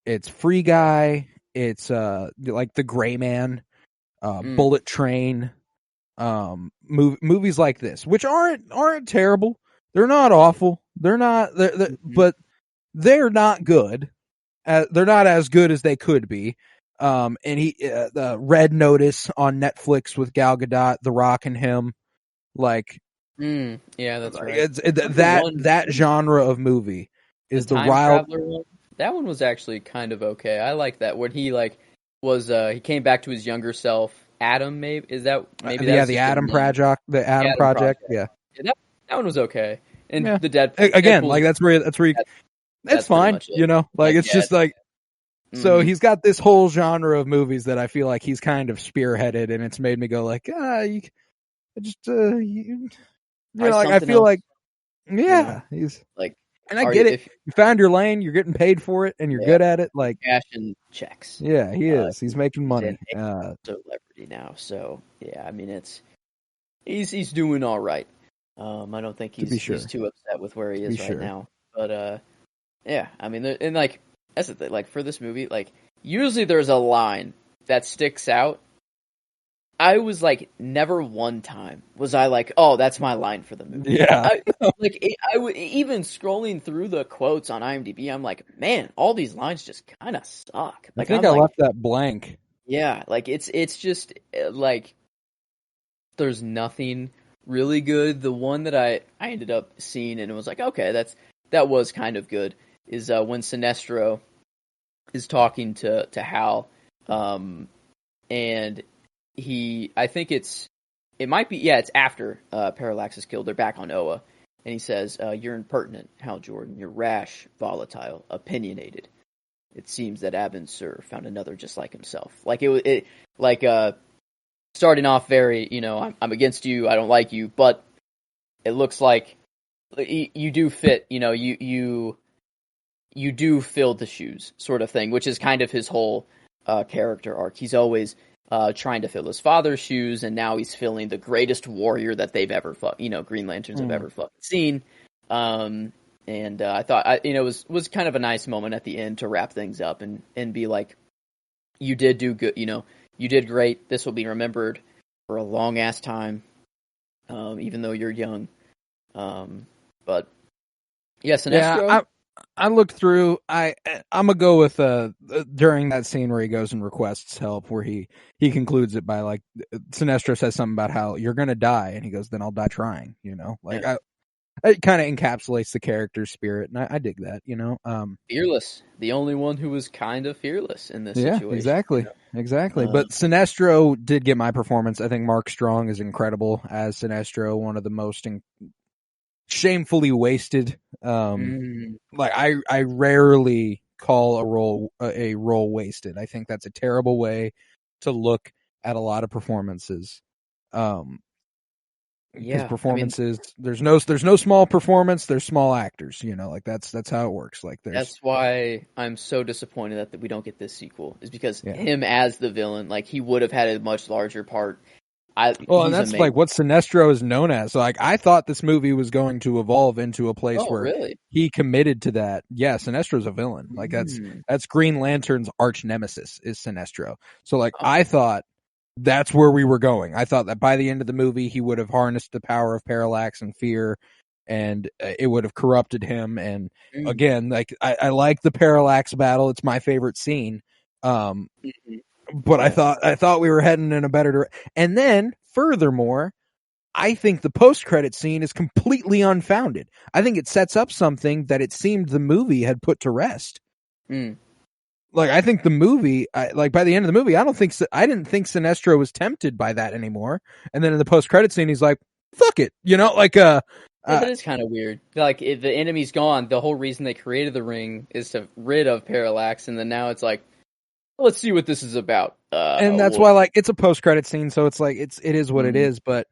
It's Free Guy, it's like The Gray Man, Bullet Train, movies like this, which aren't terrible. They're not awful. But they're not good. They're not as good as they could be. And the Red Notice on Netflix with Gal Gadot, The Rock, and him, like, yeah, that's right. That genre of movie is the wild. One. That one was actually kind of okay. I like that when he he came back to his younger self. Adam, maybe is that maybe the Adam Project. The Adam Project. Yeah. That That one was okay. And Yeah. the Deadpool Again, Deadpool, like that's where you, it's fine, you know, like it's just like, so he's got this whole genre of movies that I feel like he's kind of spearheaded, and it's made me go like, you know, like I feel like, he's like, and I get it. You found your lane, you're getting paid for it, and you're good at it. Like cashing checks. Yeah, he is. He's making money. Celebrity now, so yeah. I mean, he's doing all right. I don't think he's too upset with where he is right now. But yeah. I mean, and like that's the thing. Like for this movie, like usually there's a line that sticks out. I was like, never one time was I like, oh, that's my line for the movie. Yeah. Even scrolling through the quotes on IMDb, I'm like, man, all these lines just kind of suck. Like, I think I left that blank. Yeah, like it's just like there's nothing really good. The one that I ended up seeing and it was like, okay, that was kind of good is when Sinestro is talking to Hal, and I think it's after Parallax is killed. They're back on Oa, and he says, "You're impertinent, Hal Jordan. You're rash, volatile, opinionated. It seems that Abin Sur found another just like himself." Like starting off very, you know, I'm against you. I don't like you, but it looks like you do fit. You know, you do fill the shoes, sort of thing, which is kind of his whole character arc. He's always trying to fill his father's shoes, and now he's filling the greatest warrior that they've ever Green Lanterns have ever fucking seen. And I thought, it was kind of a nice moment at the end to wrap things up and be like, you did do good, you did great. This will be remembered for a long ass time, even though you're young. But yes, yeah, I looked through. I'm gonna go with during that scene where he goes and requests help, where he concludes it by like Sinestro says something about how you're gonna die, and he goes, "Then I'll die trying." It kind of encapsulates the character's spirit, and I dig that. Fearless, the only one who was kind of fearless in this situation. Exactly. But Sinestro did get my performance. I think Mark Strong is incredible as Sinestro, one of the most shamefully wasted. Like I rarely call a role wasted. I think that's a terrible way to look at a lot of performances. Performances, there's no small performance, there's small actors, like that's how it works. Like that's why I'm so disappointed that we don't get this sequel, is because him as the villain, like he would have had a much larger part. And that's amazing. Like what Sinestro is known as. So, like, I thought this movie was going to evolve into a place where he committed to that. Yeah, Sinestro's a villain. Like that's Green Lantern's arch nemesis is Sinestro. So like I thought that's where we were going. I thought that by the end of the movie he would have harnessed the power of Parallax and fear, and it would have corrupted him. And again, like I like the Parallax battle. It's my favorite scene. But I thought we were heading in a better direction. And then, furthermore, I think the post-credit scene is completely unfounded. I think it sets up something that it seemed the movie had put to rest. Like, I think the movie, by the end of the movie, I didn't think Sinestro was tempted by that anymore. And then in the post-credit scene, he's like, fuck it. That is kind of weird. Like, if the enemy's gone, the whole reason they created the ring is to rid of Parallax, and then now it's like, let's see what this is about. And that's why, like, it's a post-credit scene, so it's like, it is what it is, but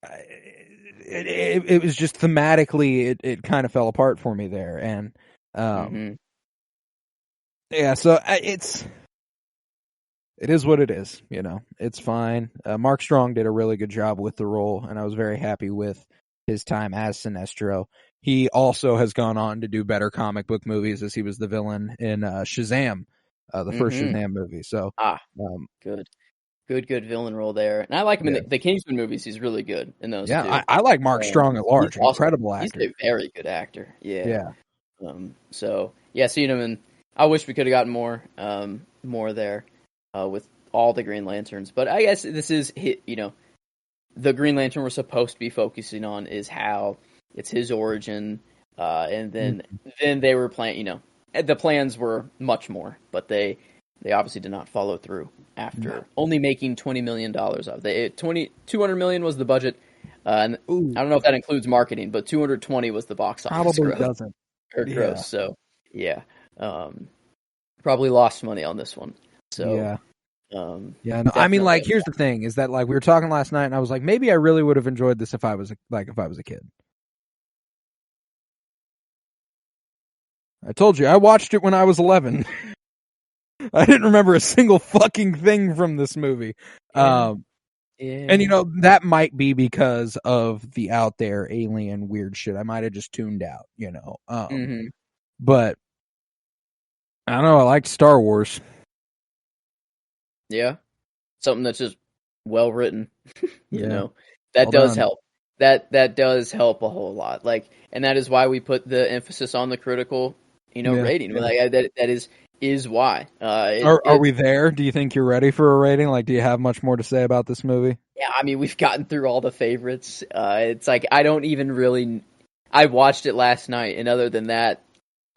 it was just thematically, it kind of fell apart for me there. And, yeah, so it is what it is, it's fine. Mark Strong did a really good job with the role, and I was very happy with his time as Sinestro. He also has gone on to do better comic book movies, as he was the villain in Shazam, the first Shazam movie. So, good villain role there. And I like him in the Kingsman movies. He's really good in those. Yeah, I like Mark Strong at large. Incredible actor. He's a very good actor. Yeah. So seeing him in, I wish we could have gotten more there with all the Green Lanterns. But I guess this is the Green Lantern we're supposed to be focusing on is Hal. It's his origin, and then they were planning. The plans were much more, but they obviously did not follow through after only making $20 million of it. $200 million was the budget. And Ooh. I don't know if that includes marketing, but 220 was the box office Probably gross. doesn't. Gross. So yeah, probably lost money on this one. So yeah. No, I mean, like, here's the thing: is that like we were talking last night, and I was like, maybe I really would have enjoyed this if I was a kid. I told you, I watched it when I was 11. I didn't remember a single fucking thing from this movie. Yeah. And that might be because of the out there alien weird shit. I might have just tuned out, But I don't know. I liked Star Wars. Yeah, something that's just well written. That well does done. help. That does help a whole lot. Like, and that is why we put the emphasis on the critical, rating. Yeah. Like that is why. Are we there? Do you think you're ready for a rating? Like, do you have much more to say about this movie? Yeah, I mean, we've gotten through all the favorites. It's like I don't even really. I watched it last night, and other than that,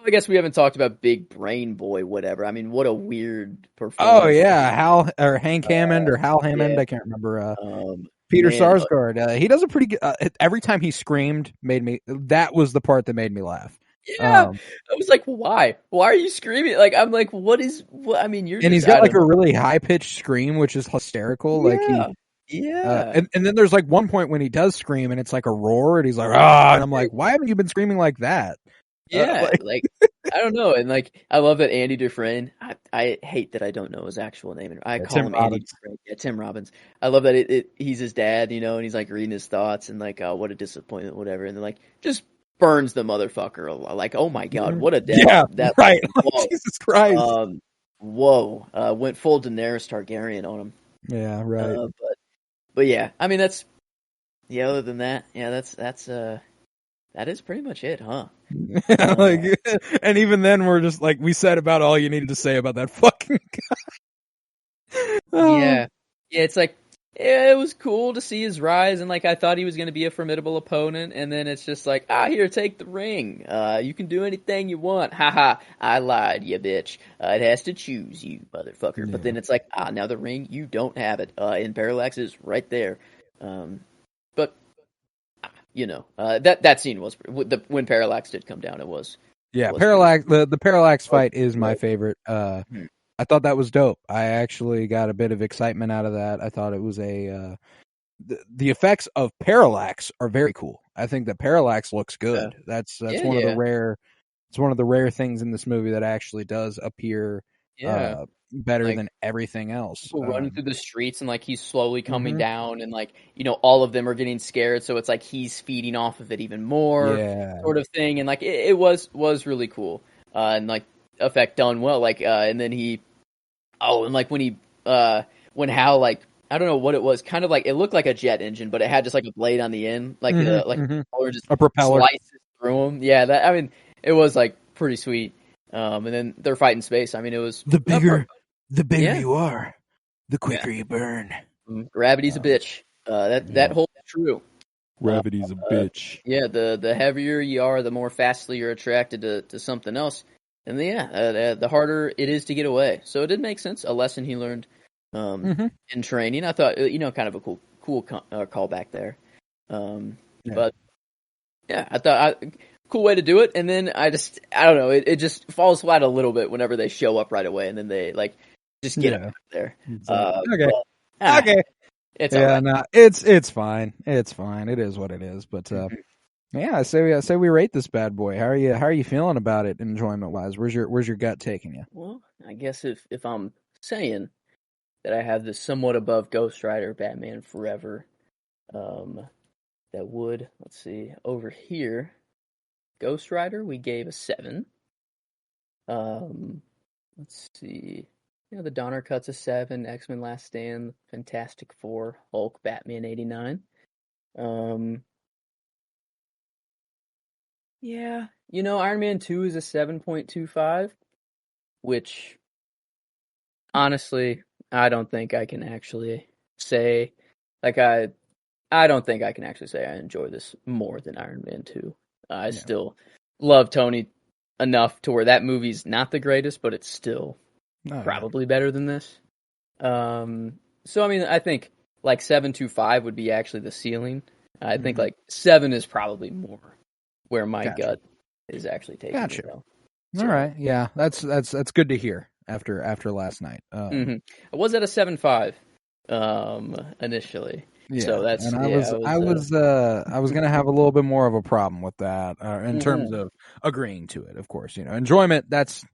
I guess we haven't talked about Big Brain Boy, whatever. I mean, what a weird performance. Oh yeah, Hank Hammond or Hal Hammond. Yeah. I can't remember. Peter Sarsgaard. He does a pretty good. Every time he screamed, that was the part that made me laugh. Yeah, I was like, why? Why are you screaming? Like, I'm like, what? I mean, you're. And he's got like a really high pitched scream, which is hysterical. Yeah. And then there's like one point when he does scream, and it's like a roar, and he's like, ah, and I'm like, why haven't you been screaming like that? Yeah, like I don't know, and like I love that Andy Dufresne. I hate that I don't know his actual name. I call him Andy Dufresne. Yeah, Tim Robbins. I love that he's his dad, and he's like reading his thoughts and like, what a disappointment, whatever, and then like just burns the motherfucker. Like, oh my god, what a death! Yeah, that, right. Jesus Christ. Went full Daenerys Targaryen on him. Yeah, right. But yeah, I mean that's other than that, yeah, that is pretty much it, huh? Like, and even then, we're just like, we said about all you needed to say about that fucking guy. Yeah, it's like, it was cool to see his rise, and like I thought he was going to be a formidable opponent, and then it's just like, here, take the ring. You can do anything you want. Haha, I lied, you bitch. It has to choose you, motherfucker. Yeah. But then it's like, now the ring, you don't have it. And Parallax is right there. But that scene was when Parallax did come down. It was Parallax. The Parallax fight is my favorite. I thought that was dope. I actually got a bit of excitement out of that. I thought it was the effects of Parallax are very cool. I think that Parallax looks good. Yeah. That's one of the rare. It's one of the rare things in this movie that actually does appear. Better than everything else. People running through the streets and like he's slowly coming down and like all of them are getting scared, so it's like he's feeding off of it even more, sort of thing. And like it was really cool and like effect done well. Like and then and like when Hal, like, I don't know what it was, kind of like it looked like a jet engine, but it had just like a blade on the end, like or just a propeller slices through him. Yeah, it was like pretty sweet. And then they're fighting space. I mean, it was the bigger you are, the quicker you burn. Gravity's a bitch. That holds true. Gravity's a bitch. Yeah, the heavier you are, the more fastly you're attracted to something else, and the harder it is to get away. So it did make sense. A lesson he learned in training. I thought kind of a cool callback there. But yeah, I thought. Cool way to do it, and then I don't know, it just falls flat a little bit whenever they show up right away, and then they like just get up there. Okay, okay, it's right. No, it's fine. It's fine. It is what it is. But I say we rate this bad boy. How are you feeling about it, enjoyment wise? Where's your gut taking you? Well, I guess if I'm saying that I have this somewhat above Ghost Rider, Batman Forever, that would, let's see, over here. Ghost Rider, we gave a 7. Let's see. The Donner Cut's a 7. X-Men Last Stand, Fantastic Four, Hulk, Batman 89. Iron Man 2 is a 7.25, which, honestly, I don't think I can actually say, I don't think I can actually say I enjoy this more than Iron Man 2. I still love Tony enough to where that movie's not the greatest, but it's still probably better than this. So, I mean, I think like 7.25 would be actually the ceiling. I think like 7 is probably more where my gut is actually taking me, though. So, all right, yeah, that's good to hear after last night. I was at a 7.5 initially. Yeah, so that's and I was gonna have a little bit more of a problem with that in terms of agreeing to it. Of course, enjoyment, that's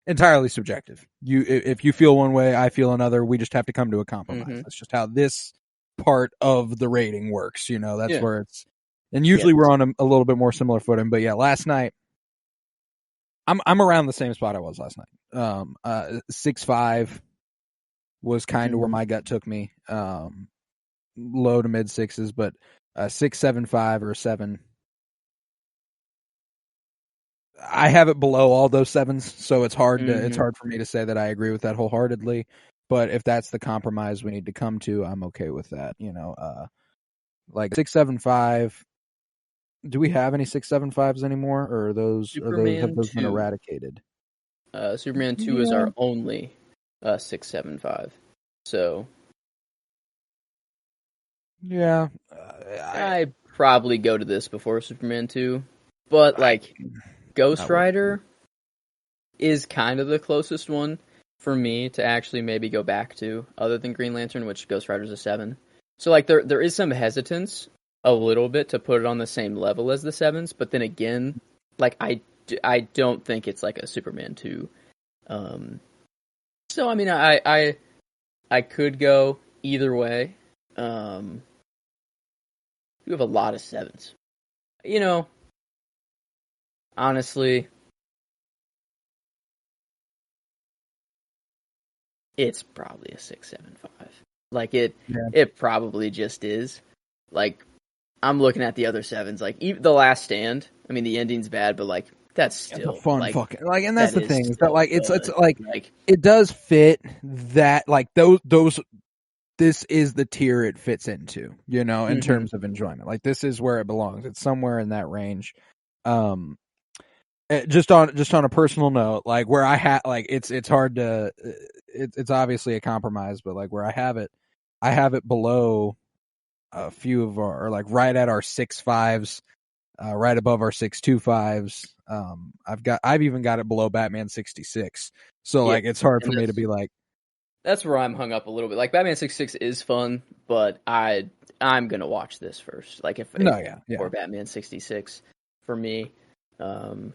entirely subjective. If you feel one way, I feel another. We just have to come to a compromise. That's just how this part of the rating works. That's where it's, and usually we're on a little bit more similar footing. But yeah, last night I'm around the same spot I was last night. 6.5 was kind of where my gut took me. Low to mid 6s, but 6.75 or 7. I have it below all those 7s, so it's hard for me to say that I agree with that wholeheartedly. But if that's the compromise we need to come to, I'm okay with that. Like 6.75. Do we have any 6.75s anymore, or have those been eradicated? Superman 2 is our only 6.75. So yeah, I probably go to this before Superman 2, but like Ghost Rider is kind of the closest one for me to actually maybe go back to, other than Green Lantern, which Ghost Rider's a 7. So like there is some hesitance a little bit to put it on the same level as the 7s, but then again, like I don't think it's like a Superman 2. So I mean I could go either way. You have a lot of 7s. Honestly, it's probably a 6.75. Like it probably just is. Like I'm looking at the other 7s. Like even The Last Stand. I mean, the ending's bad, but like that's still fun like, fucking like, and that's the thing is that like it's like it does fit that like those. This is the tier it fits into, in terms of enjoyment. Like this is where it belongs. It's somewhere in that range. Just on a personal note, like where I have like it's hard to it's obviously a compromise, but like where I have it below a few of our, or like right at our 6.5s, right above our 6.25s. I've even got it below Batman 66. So like it's hard for me to be like. That's where I'm hung up a little bit. Like Batman 66 is fun, but I'm gonna watch this first. Like or Batman 66 for me. So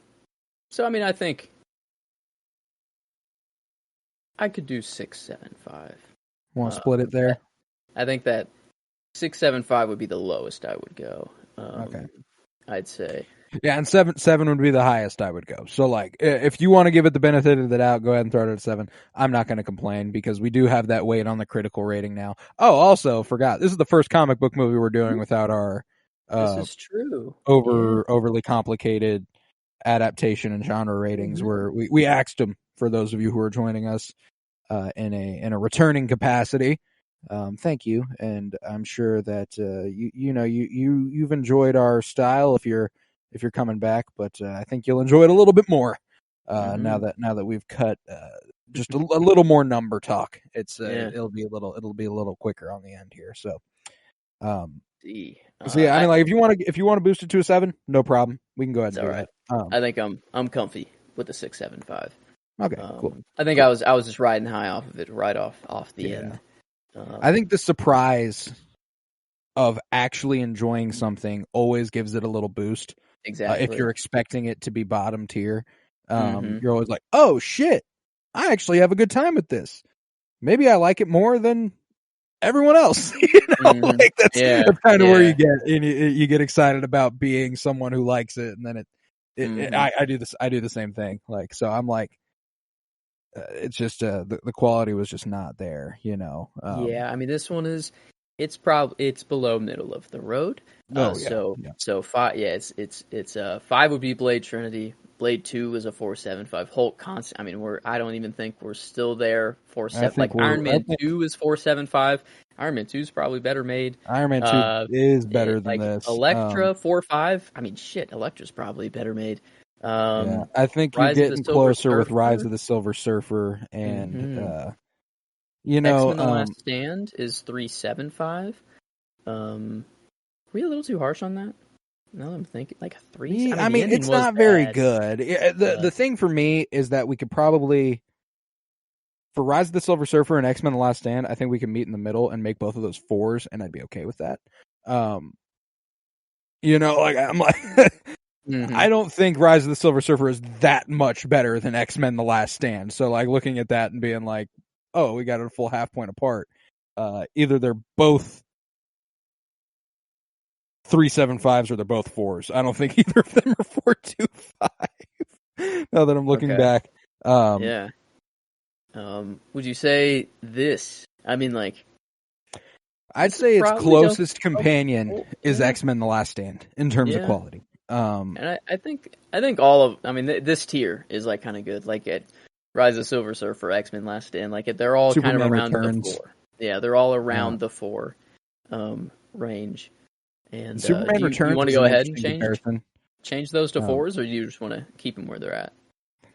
I mean, I think I could do 6.75. Want to split it there? I think that 6.75 would be the lowest I would go. Okay, I'd say. Yeah, and 7 would be the highest I would go. So, like, if you want to give it the benefit of the doubt, go ahead and throw it at 7. I'm not going to complain because we do have that weight on the critical rating now. Oh, also, forgot, this is the first comic book movie we're doing without our this is true. overly complicated adaptation and genre ratings. Where we axed them for those of you who are joining us in a returning capacity. Thank you, and I'm sure that you've enjoyed our style if you're coming back, but I think you'll enjoy it a little bit more now that we've cut just a little more number talk. It'll be a little quicker on the end here. So, I mean, like if you want to boost it to a 7, no problem. We can go ahead and do that. I think I'm comfy with the 6.75. Okay, cool. I think I was just riding high off of it, right off the end. I think the surprise of actually enjoying something always gives it a little boost. Exactly. If you're expecting it to be bottom tier, you're always like, "Oh shit, I actually have a good time with this. Maybe I like it more than everyone else." Like that's kind of where you get excited about being someone who likes it, and then I do the same thing. Like so, I'm like, it's just the quality was just not there, I mean, this one is. It's below middle of the road. So 5, it's 5 would be Blade Trinity. Blade 2 is a 4.75. Hulk constant. I mean, I don't even think we're still there. 4.7. Like Iron Man 2 is 4.75. Iron Man 2 is probably better made. Iron Man 2 is better than this. Elektra 4.5. I mean, shit, Elektra's probably better made. I think you're getting closer with Rise of the Silver Surfer and. X-Men: The Last Stand is 3.75. we a little too harsh on that? Now that I'm thinking, like a 3. I mean it's not very good. The thing for me is that we could probably, for Rise of the Silver Surfer and X-Men: The Last Stand, I think we can meet in the middle and make both of those 4s, and I'd be okay with that. You know, like I'm like, I don't think Rise of the Silver Surfer is that much better than X-Men: The Last Stand. So like looking at that and being like, oh, we got it a full half point apart. Either they're both 3.75s or they're both 4s. I don't think either of them are 4.25. Now that I'm looking back. Yeah. Would you say this? I mean, like, I'd say its closest companion is X-Men: The Last Stand in terms of quality. And I think all of, I mean, this tier is like kind of good. Like at Rise of Silver Surfer, X-Men: Last Stand, like they're all Superman kind of around Returns. the 4. Yeah, they're all around the 4 range. And Superman Returns. You want to go ahead and change those to 4s, or do you just want to keep them where they're at?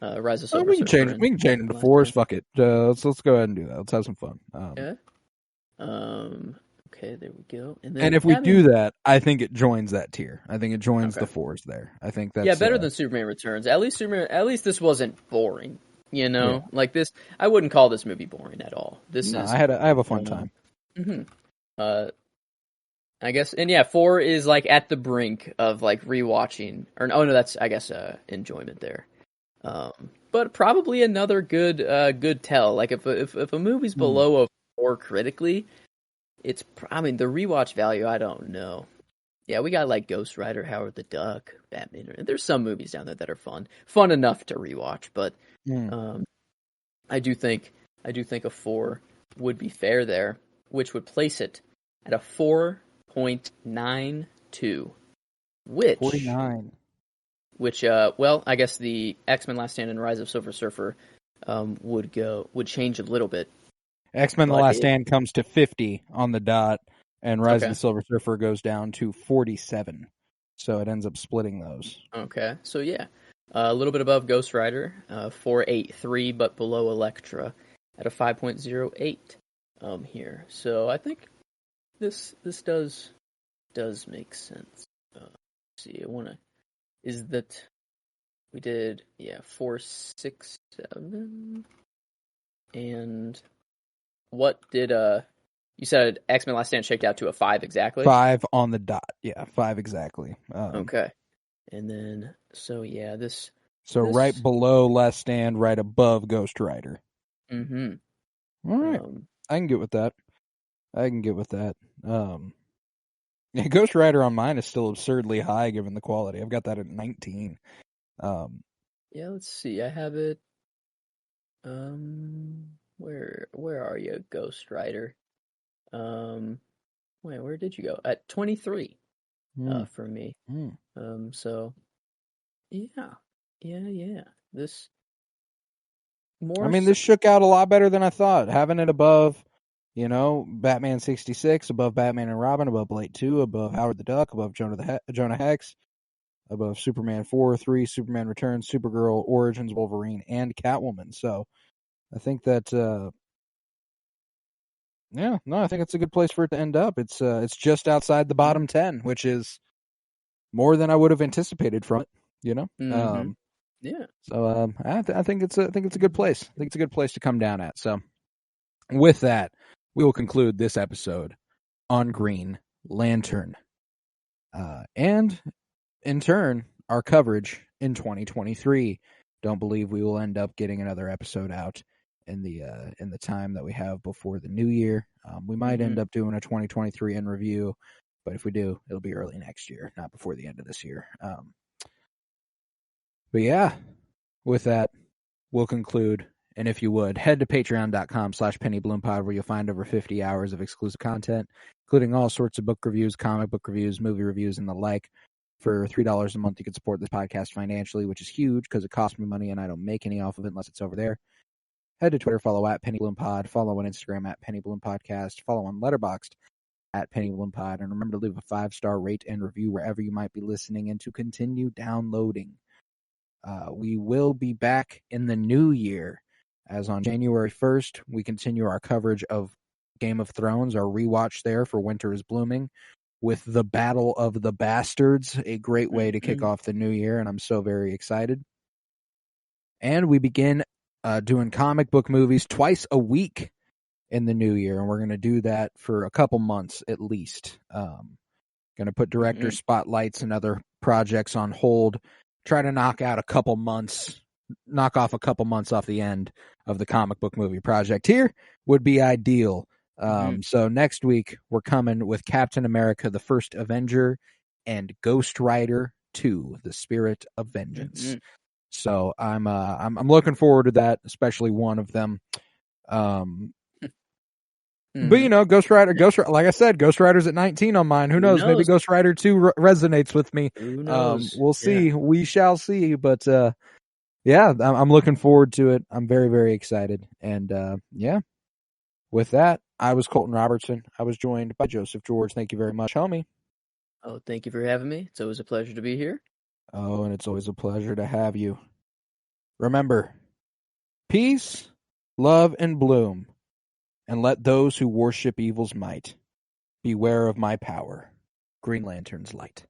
Rise of Silver Surfer. We can change them to 4s. Fuck it. Let's go ahead and do that. Let's have some fun. Okay, there we go. And if we do that, I think it joins that tier. I think it joins the 4s there. I think that's better than Superman Returns. At least this wasn't boring. You know, like this. I wouldn't call this movie boring at all. I have a fun time. I guess, and 4 is like at the brink of like rewatching, or no, that's I guess enjoyment there. But probably another good tell. Like if a movie's below a 4 critically, the rewatch value, I don't know. Yeah, we got like Ghost Rider, Howard the Duck, Batman. There's some movies down there that are fun enough to rewatch. But I do think a 4 would be fair there, which would place it at a 4.92, which 49. Which, I guess the X-Men: Last Stand and Rise of Silver Surfer would change a little bit. X-Men: The Last Stand comes to 50 on the dot, and Rise of the Silver Surfer goes down to 47. So it ends up splitting those. Okay, so a little bit above Ghost Rider, 4.83, but below Elektra at a 5.08 here. So I think this does make sense. Let's see, is that we did 4, 6, 7, and what did you said X-Men: Last Stand shaked out to a 5 exactly? 5 on the dot, 5 exactly. Okay, and then this right below Last Stand, right above Ghost Rider. Mm-hmm. All right, I can get with that. Ghost Rider on mine is still absurdly high given the quality. I've got that at 19. Let's see. I have it. Where are you, Ghost Rider? Where did you go? At 23. For me. So this more. This shook out a lot better than I thought. Having it above, Batman 66, above Batman and Robin, above Blade 2, above Howard the Duck, above Jonah Hex, above Superman 4, 3, Superman Returns, Supergirl, Origins, Wolverine, and Catwoman. So I think that, I think it's a good place for it to end up. It's just outside the bottom 10, which is more than I would have anticipated from it, Mm-hmm. So I think it's a good place. I think it's a good place to come down at. So with that, we will conclude this episode on Green Lantern. And in turn, our coverage in 2023. Don't believe we will end up getting another episode out in the time that we have before the new year. We might end up doing a 2023 in review, but if we do, it'll be early next year, not before the end of this year. But with that, we'll conclude. And if you would, head to patreon.com/PennyBloomPod, where you'll find over 50 hours of exclusive content, including all sorts of book reviews, comic book reviews, movie reviews, and the like. For $3 a month, you can support this podcast financially, which is huge because it costs me money and I don't make any off of it unless it's over there. Head to Twitter, follow at PennyBloomPod, follow on Instagram at PennyBloomPodcast, follow on Letterboxd at PennyBloomPod, and remember to leave a 5-star rate and review wherever you might be listening and to continue downloading. We will be back in the new year, as on January 1st, we continue our coverage of Game of Thrones, our rewatch there for Winter is Blooming. with The Battle of the Bastards, a great way to kick off the new year, and I'm so very excited. And we begin doing comic book movies twice a week in the new year, and we're going to do that for a couple months at least. Going to put director spotlights and other projects on hold, try to knock off a couple months off the end of the comic book movie project here would be ideal. So next week we're coming with Captain America, the First Avenger, and Ghost Rider 2, The Spirit of Vengeance. So I'm looking forward to that, especially one of them. But Ghost Rider, like I said, Ghost Rider's at 19 on mine. Who knows? Maybe Ghost Rider 2 resonates with me. Who knows? We'll see. Yeah. We shall see. But yeah, I'm looking forward to it. I'm very, very excited. And yeah, with that, I was Colton Robertson. I was joined by Joseph George. Thank you very much, homie. Oh, thank you for having me. It's always a pleasure to be here. Oh, and it's always a pleasure to have you. Remember, peace, love, and bloom. And let those who worship evil's might beware of my power, Green Lantern's light.